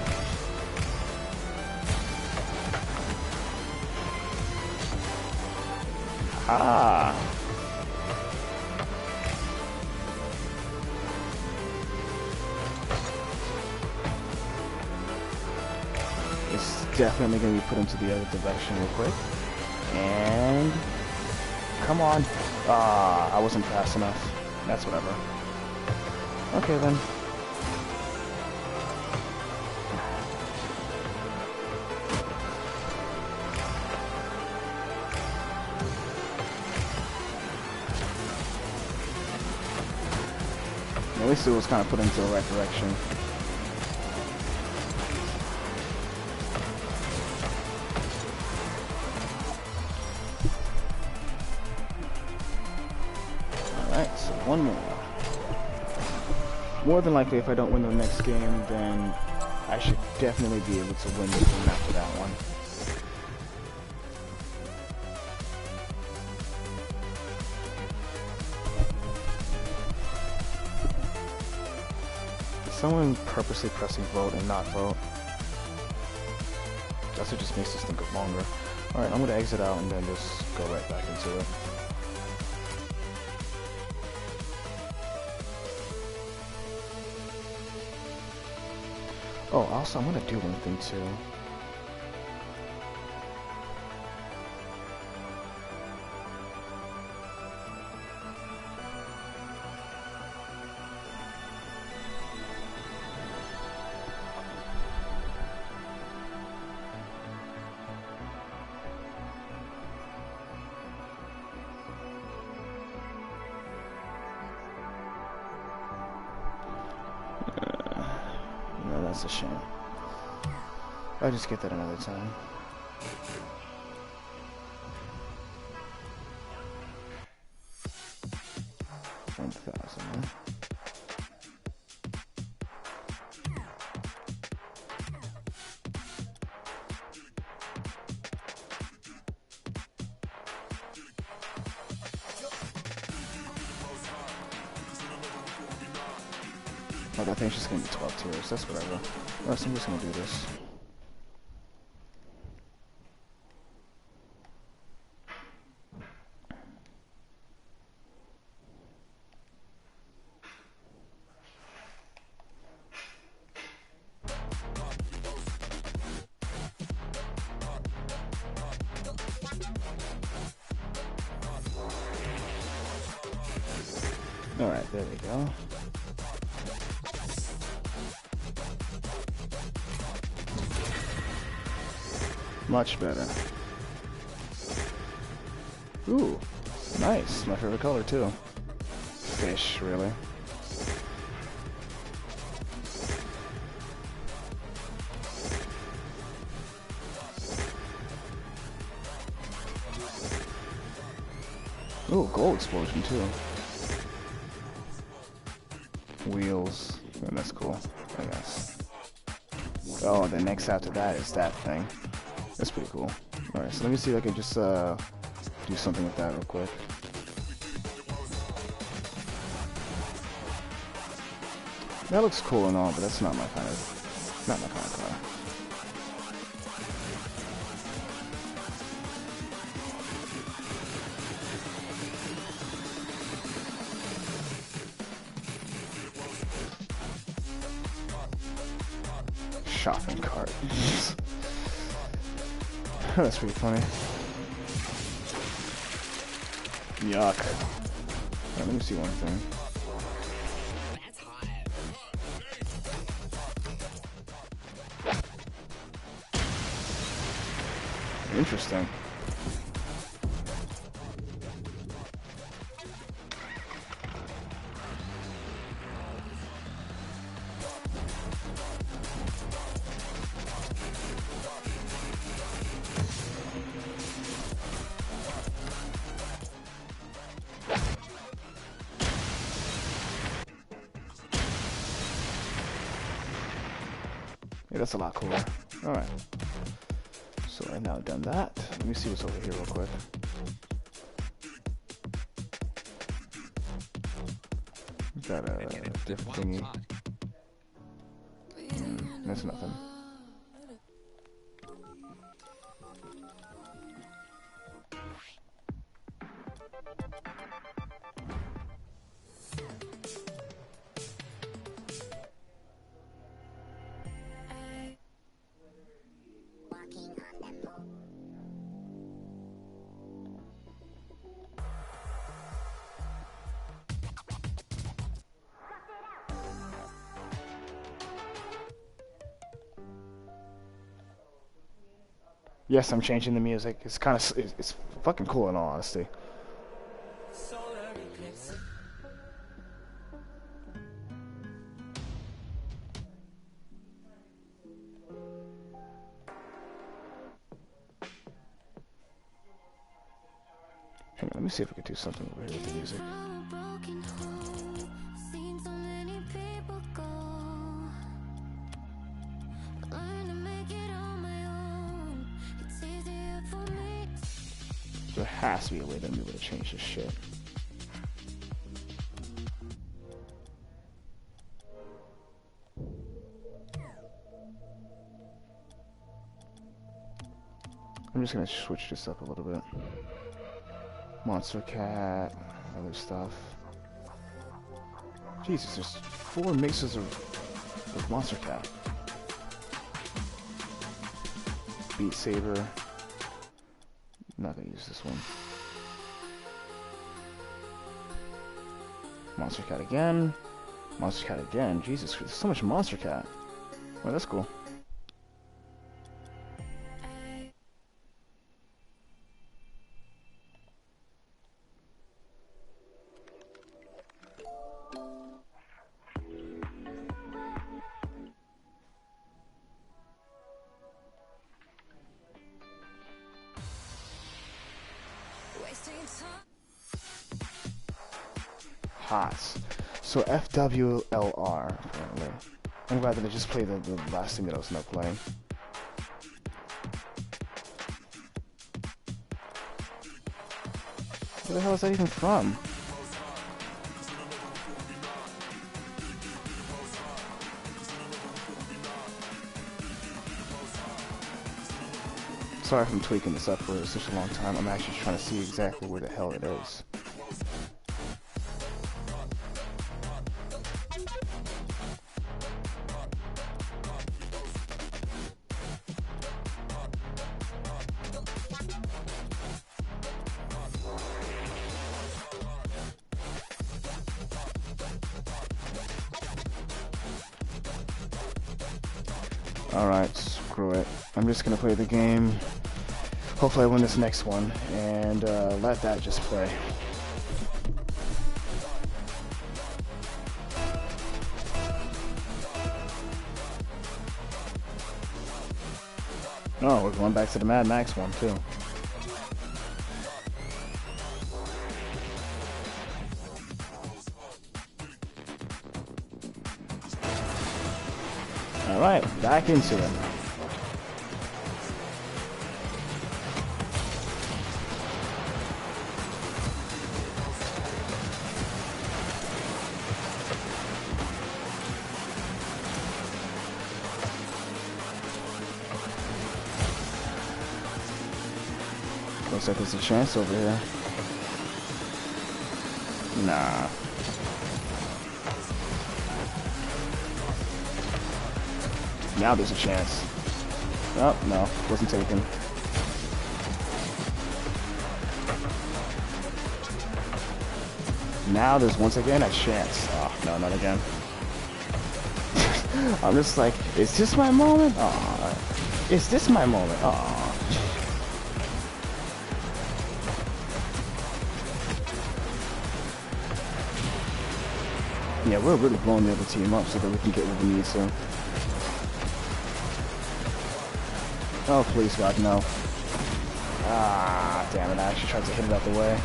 Ah. It's definitely gonna be put into the other direction real quick. And come on. Ah, I wasn't fast enough. That's whatever. Okay then. At least it was kind of put into the right direction. Alright, so one more. More than likely, if I don't win the next game, then I should definitely be able to win the game after that one. Someone purposely pressing vote and not vote. That's what just makes this thing go longer. Alright, I'm gonna exit out and then just go right back into it. Oh, also, I'm gonna do one thing too. No, that's a shame. I'll just get that another time. $1,000. Like, I think it's just gonna be 12 tiers. That's whatever. Alright, so I'm just gonna do this. Alright, there we go. Much better. Ooh, nice. My favorite color, too. Fish, really. Ooh, gold explosion, too. Wheels. Oh, that's cool, I guess. Oh, the next after that is that thing. That's pretty cool. Alright, so let me see if I can just do something with that real quick. That looks cool and all, but that's not my kind of car. Shopping cart. That's pretty funny. Yuck. Right, let me see one thing. That's hot. Interesting. Yeah, that's a lot cooler. Alright. So I've now done that. Let me see what's over here real quick. Is that a different thingy? That's nothing. Yes, I'm changing the music. It's kind of it's fucking cool in all honesty. Hang on, let me see if we can do something over here with the music. There has to be a way to be able to change this shit. I'm just gonna switch this up a little bit. Monster Cat, other stuff. Jesus, there's 4 mixes of Monster Cat. Beat Saber. I'm not gonna use this one. Monster Cat again. Monster Cat again. Jesus, there's so much Monster Cat. Oh, that's cool. Hots. So FWLR, apparently. I'm glad that I just played the last thing that I was not playing. Where the hell is that even from? sorry if I'm tweaking this up for such a long time. I'm actually trying to see exactly where the hell it is. Alright, screw it. I'm just gonna play the game. Hopefully I win this next one, and let that just play. Oh, we're going back to the Mad Max one, too. Alright, back into it. Looks like there's a chance over here. Nah. Now there's a chance. Oh, no. Wasn't taken. Now there's once again a chance. Oh, no, not again. I'm just like, is this my moment? Oh, is this my moment? Oh. Yeah, we're really blowing the other team up so that we can get what we need to. Oh, please, God, no. Ah, damn it, I actually tried to hit it out the way.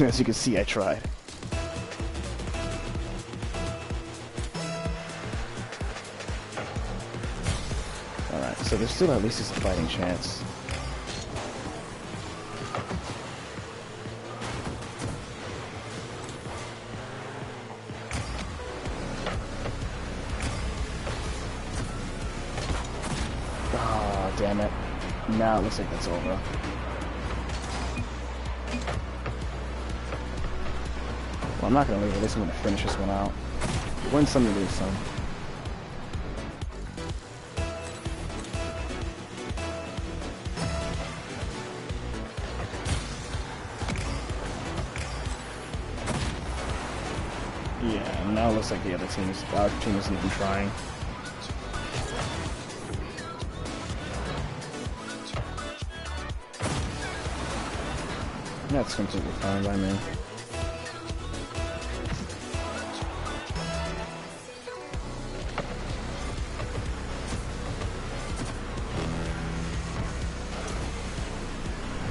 As you can see, I tried. Alright, so there's still at least a fighting chance. Oh, damn it. Now it looks like that's over. Well, I'm not gonna leave it. At least I'm gonna finish this one out. Win some, you lose some. Yeah, now it looks like the other team is, our team isn't even trying. That's completely fine by me.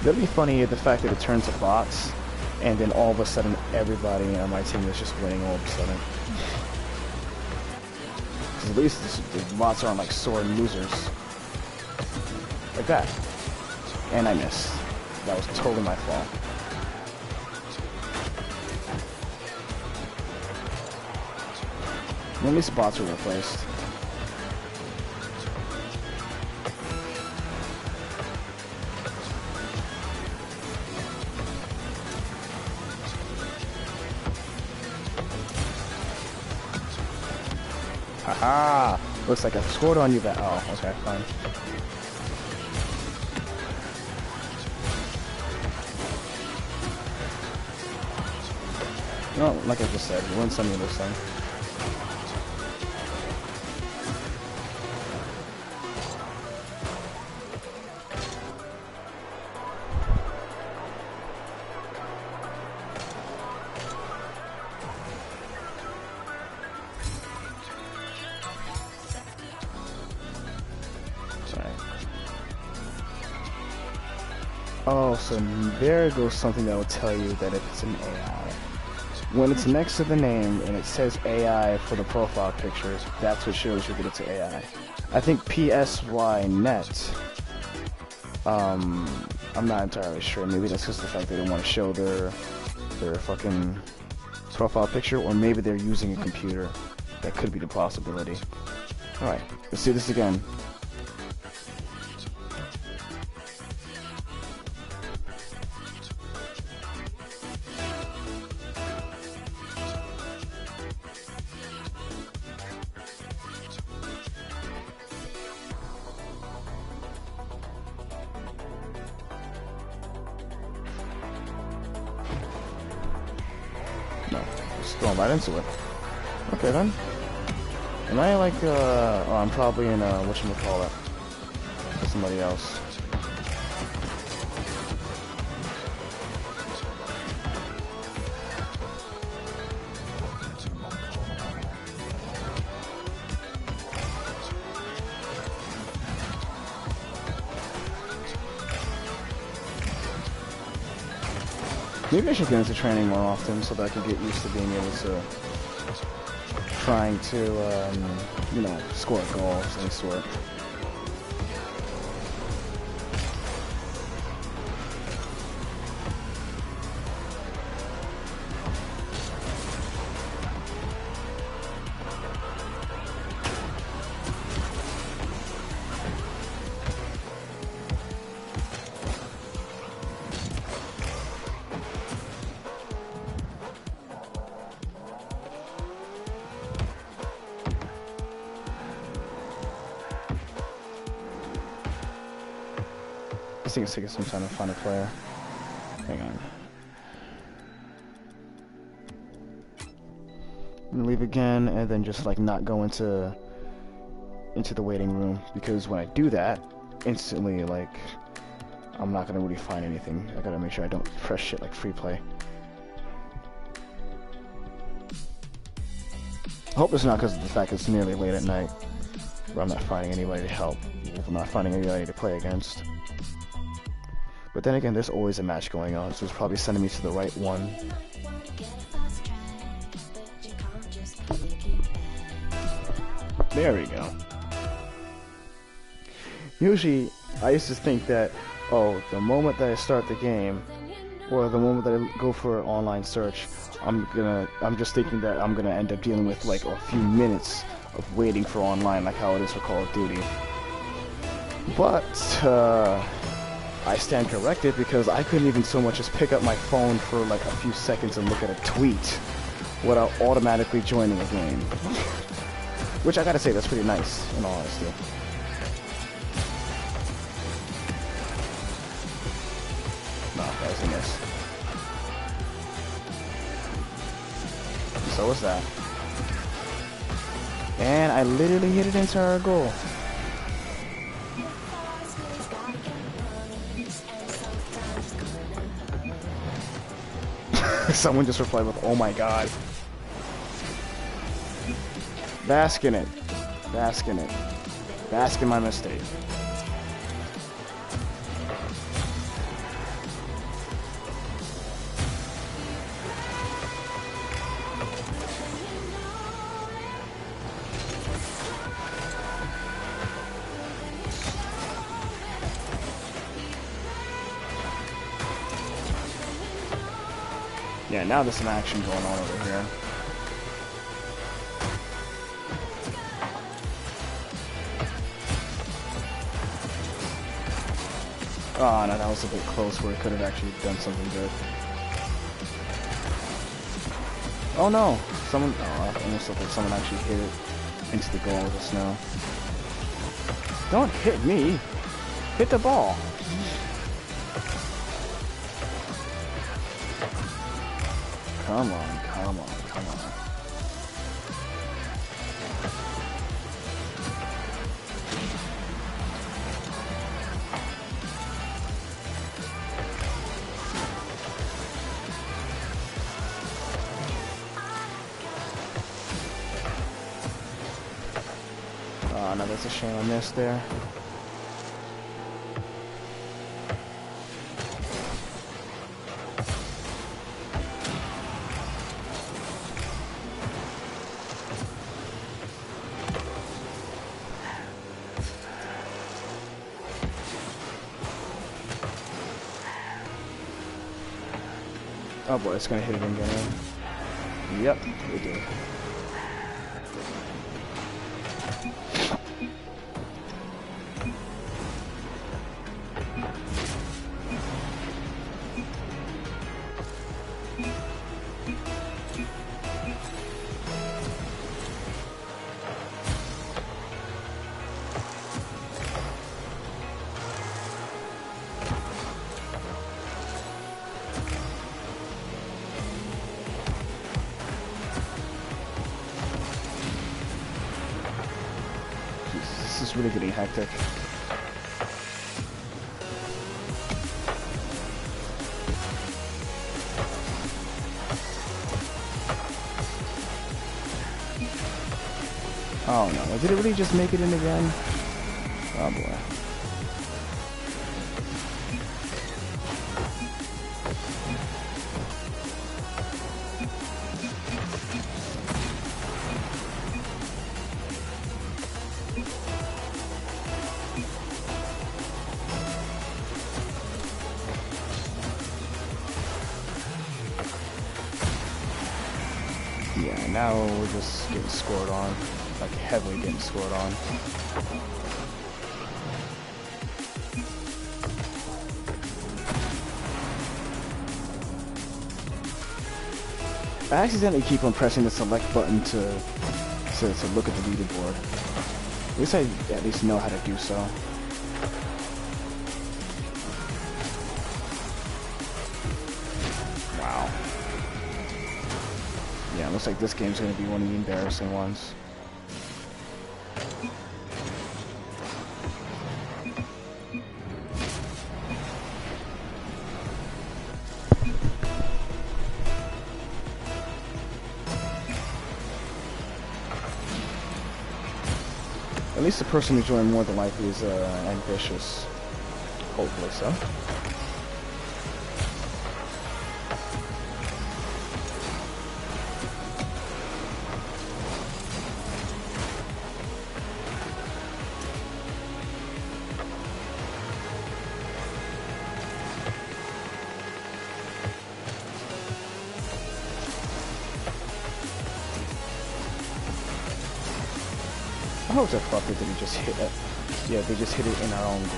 That'd be funny, the fact that it turns to bots, and then all of a sudden everybody on my team is just winning all of a sudden. Because at least the bots aren't like sore losers. Like that. And I missed. That was totally my fault. And at least the bots were replaced. Haha! Looks like I scored on you, but oh, okay, fine. No, like I just said, you win some, you lose some. Oh, so there goes something that will tell you that if it's an AI. When it's next to the name and it says AI for the profile pictures, that's what shows you that it's AI. I think PSYNet, I'm not entirely sure. Maybe that's just the fact they don't want to show their fucking profile picture, or maybe they're using a computer. That could be the possibility. Alright, let's see this again. No, just going right into it. Okay then. Am I like, oh, I'm probably in, whatchamacallit, somebody else. Maybe I should get into training more often so that I can get used to being able to trying to, you know, score goals of any sort. I think it's taking some time to find a player. Hang on. I'm gonna leave again and then just like not go into the waiting room, because when I do that, instantly like I'm not gonna really find anything. I gotta make sure I don't press shit like free play. I hope it's not because of the fact it's nearly late at night, where I'm not finding anybody to help, I'm not finding anybody to play against. But then again, there's always a match going on, so it's probably sending me to the right one. There we go. Usually, I used to think that, oh, the moment that I start the game, or the moment that I go for an online search, I'm just thinking that I'm gonna end up dealing with like a few minutes of waiting for online, like how it is for Call of Duty. But, I stand corrected, because I couldn't even so much as pick up my phone for like a few seconds and look at a tweet without automatically joining a game. Which I gotta say, that's pretty nice, in all honesty. No, that was a miss. So was that. And I literally hit it into our goal. Someone just replied with, "Oh my god." Bask in it. Bask in it. Bask in my mistake. Yeah, now there's some action going on over here. Oh, no, that was a bit close where it could have actually done something good. Oh no! Someone, oh, I almost looked like someone actually hit it into the goal just now. Don't hit me! Hit the ball! Come on, come on, come on. Oh, no, that's a shame I missed there. Oh boy, it's gonna hit it again. Yep, we did. This is really getting hectic. Oh no, did it really just make it in again? Oh boy. Yeah, now we're just getting scored on. Like heavily getting scored on. I accidentally keep on pressing the select button to look at the leaderboard. At least I at least know how to do so. Wow. Yeah, it looks like this game's gonna be one of the embarrassing ones. At least the person who's joined more than likely is ambitious. Hopefully so. How was that fucker that he just hit it? Yeah, they just hit it in our own goal.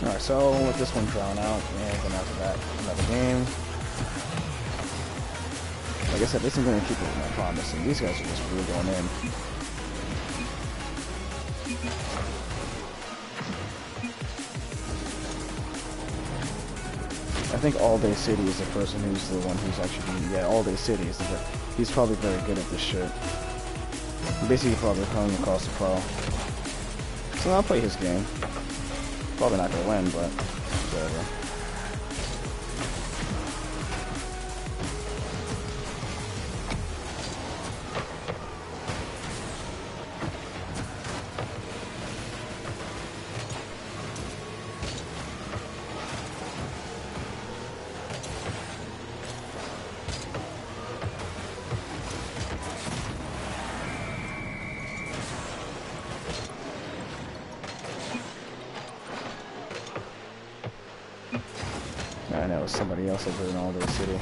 Alright, so let this one drown out, and then after that, another game. Like I said, this is going to keep it with my promise, and these guys are just really going in. I think All Day City is the person who's the one who's actually, yeah, All Day City is the, he's probably very good at this shit. Basically probably coming across the pro. So I'll play his game. Probably not going to win, but whatever. I know, somebody else over in All Day City.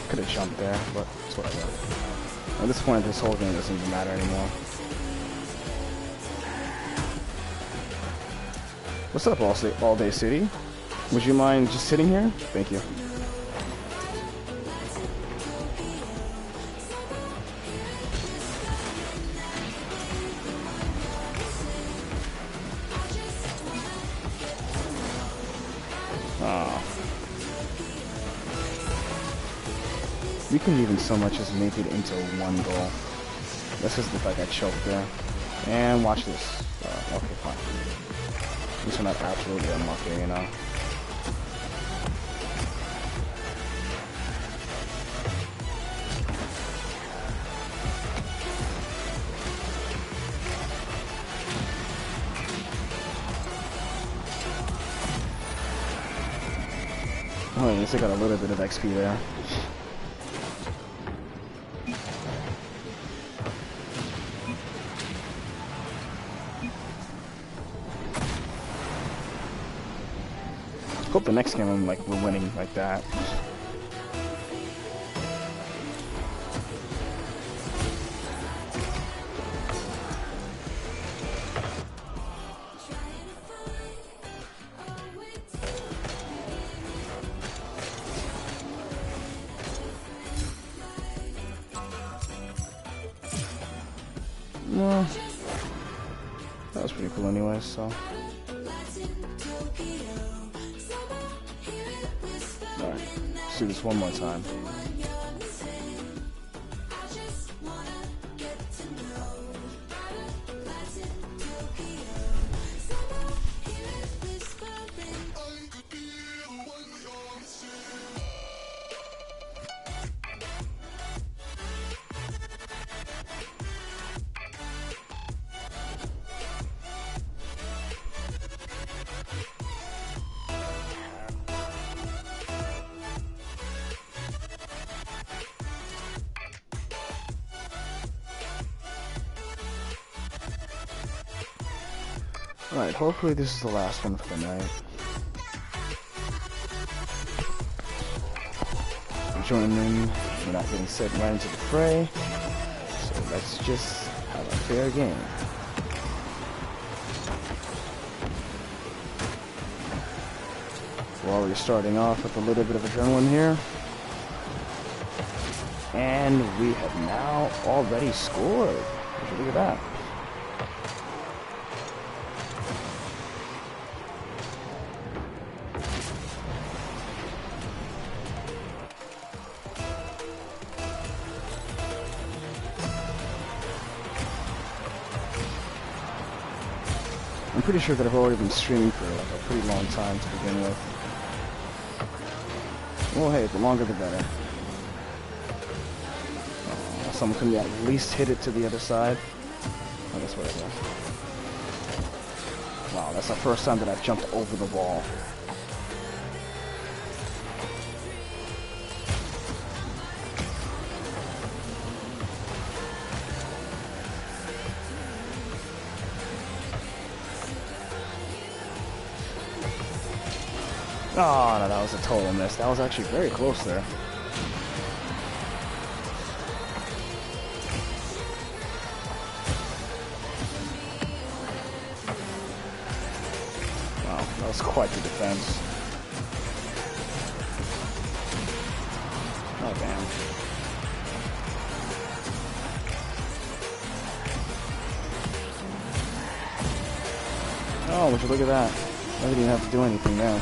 Could have jumped there, but it's whatever. At this point, this whole game doesn't even matter anymore. What's up, All Day City? Would you mind just sitting here? Thank you. You can even so much as make it into one goal. That's just if I got choked there. And watch this. Okay, fine. At least we're not absolutely unlucky, you know. Oh, at least I got a little bit of XP there. Hope the next game we're winning like that. Well, that was pretty cool anyway, so. Alright, let's do this one more time. Alright, hopefully this is the last one for the night. Join in, we're not getting set right into the fray, so let's just have a fair game. We're already starting off with a little bit of adrenaline here. And we have now already scored. Look at that. I'm pretty sure that I've already been streaming for like a pretty long time to begin with. Well, hey, the longer the better. Someone can at least hit it to the other side. Oh, that's what it was. Wow, that's the first time that I've jumped over the ball. Oh, no, that was a total miss. That was actually very close there. Wow, that was quite the defense. Oh, damn. Oh, would you look at that. I didn't even have to do anything now.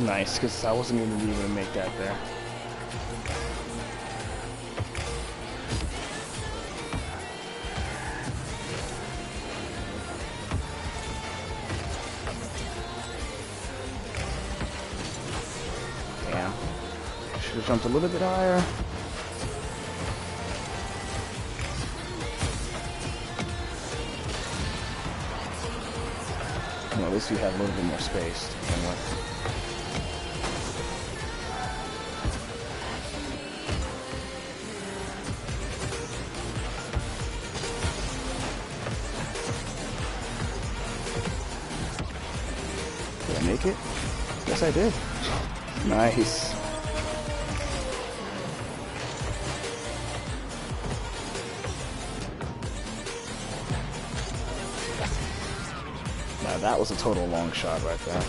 Nice, because I wasn't going to be able to make that there. Damn. Should have jumped a little bit higher. Well, at least we have a little bit more space to begin with. Make it? Yes, I did. Nice. That was a total long shot right there.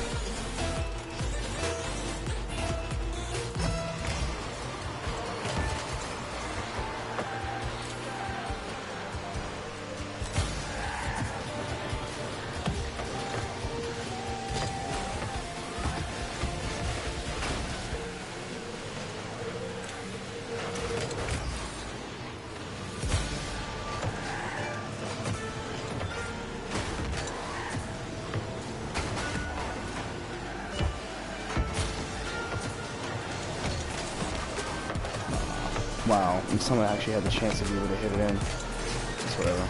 Wow, and someone actually had the chance to be able to hit it in. It's whatever.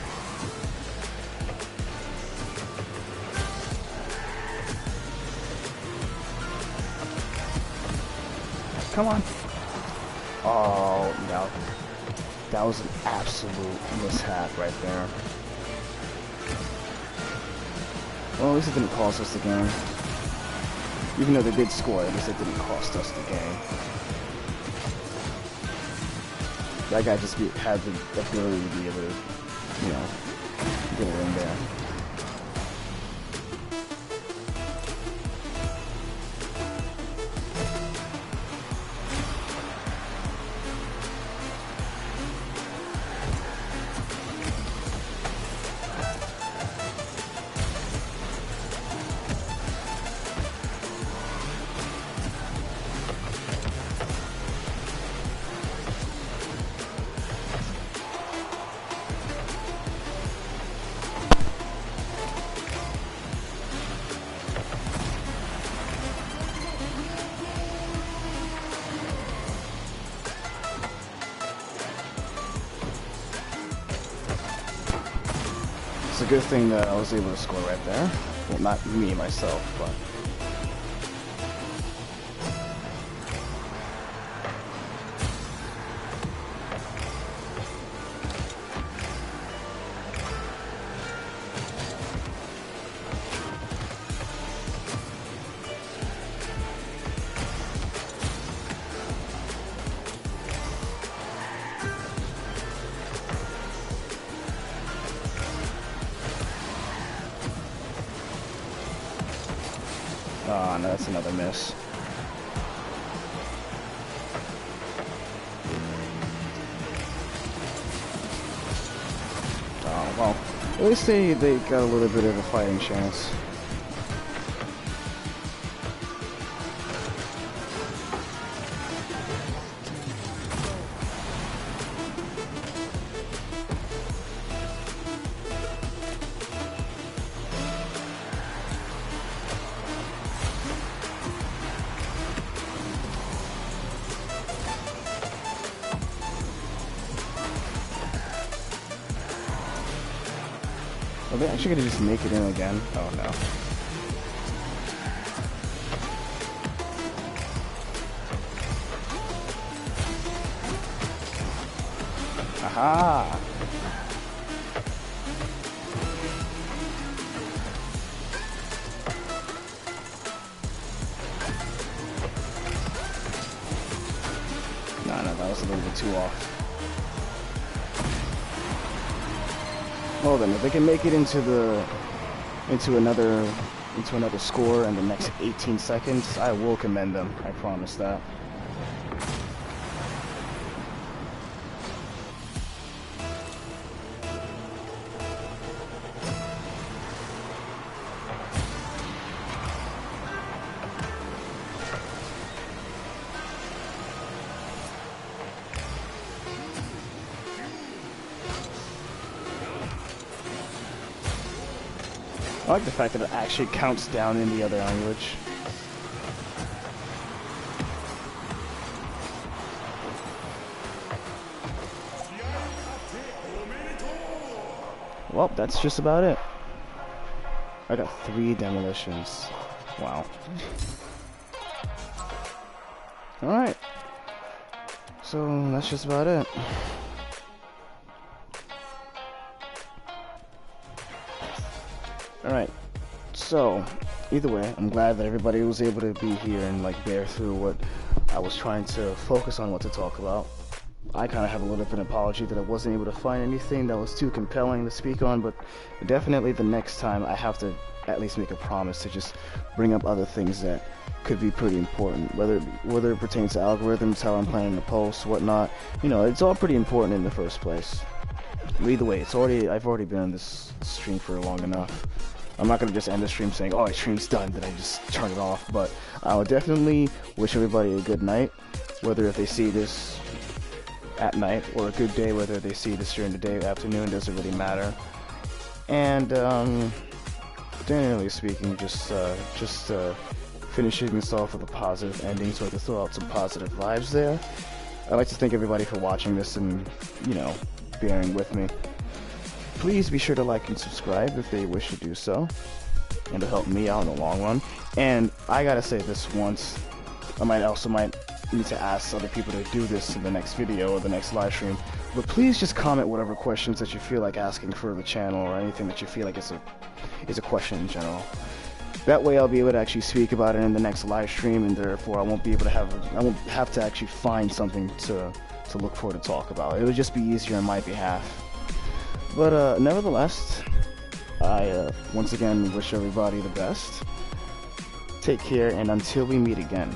Come on. Oh, no. That was an absolute mishap right there. Well, at least it didn't cost us the game. Even though they did score, at least it didn't cost us the game. That guy just had the ability to be able to, you know, get it in there. It's a good thing that I was able to score right there. Well, not me, myself, but... Oh, no, that's another miss. Oh, well, at least they got a little bit of a fighting chance. Are they actually gonna just make it in again? Oh no. Aha! No, that was a little bit too off. Well then, if they can make it into another score in the next 18 seconds, I will commend them. I promise that. I like the fact that it actually counts down in the other language. Well, that's just about it. I got 3 demolitions. Wow. Alright. So, that's just about it. Alright, so, either way, I'm glad that everybody was able to be here and, like, bear through what I was trying to focus on what to talk about. I kind of have a little bit of an apology that I wasn't able to find anything that was too compelling to speak on, but definitely the next time I have to at least make a promise to just bring up other things that could be pretty important, whether it pertains to algorithms, how I'm planning to post, whatnot. You know, it's all pretty important in the first place. Either way, I've already been on this stream for long enough. I'm not gonna just end the stream saying, "Oh, my stream's done," then I just turn it off. But I would definitely wish everybody a good night, whether if they see this at night, or a good day, whether they see this during the day or afternoon, doesn't really matter. And generally speaking, just finishing this off with a positive ending, so I can throw out some positive vibes there. I'd like to thank everybody for watching this and, you know, bearing with me. Please be sure to like and subscribe if they wish to do so, and to help me out in the long run. And I gotta say this once, I might need to ask other people to do this in the next video or the next live stream, but please just comment whatever questions that you feel like asking for the channel, or anything that you feel like is a question in general. That way I'll be able to actually speak about it in the next live stream, and therefore I won't have to actually find something to look for to talk about. It would just be easier on my behalf. But nevertheless, I once again wish everybody the best. Take care, and until we meet again.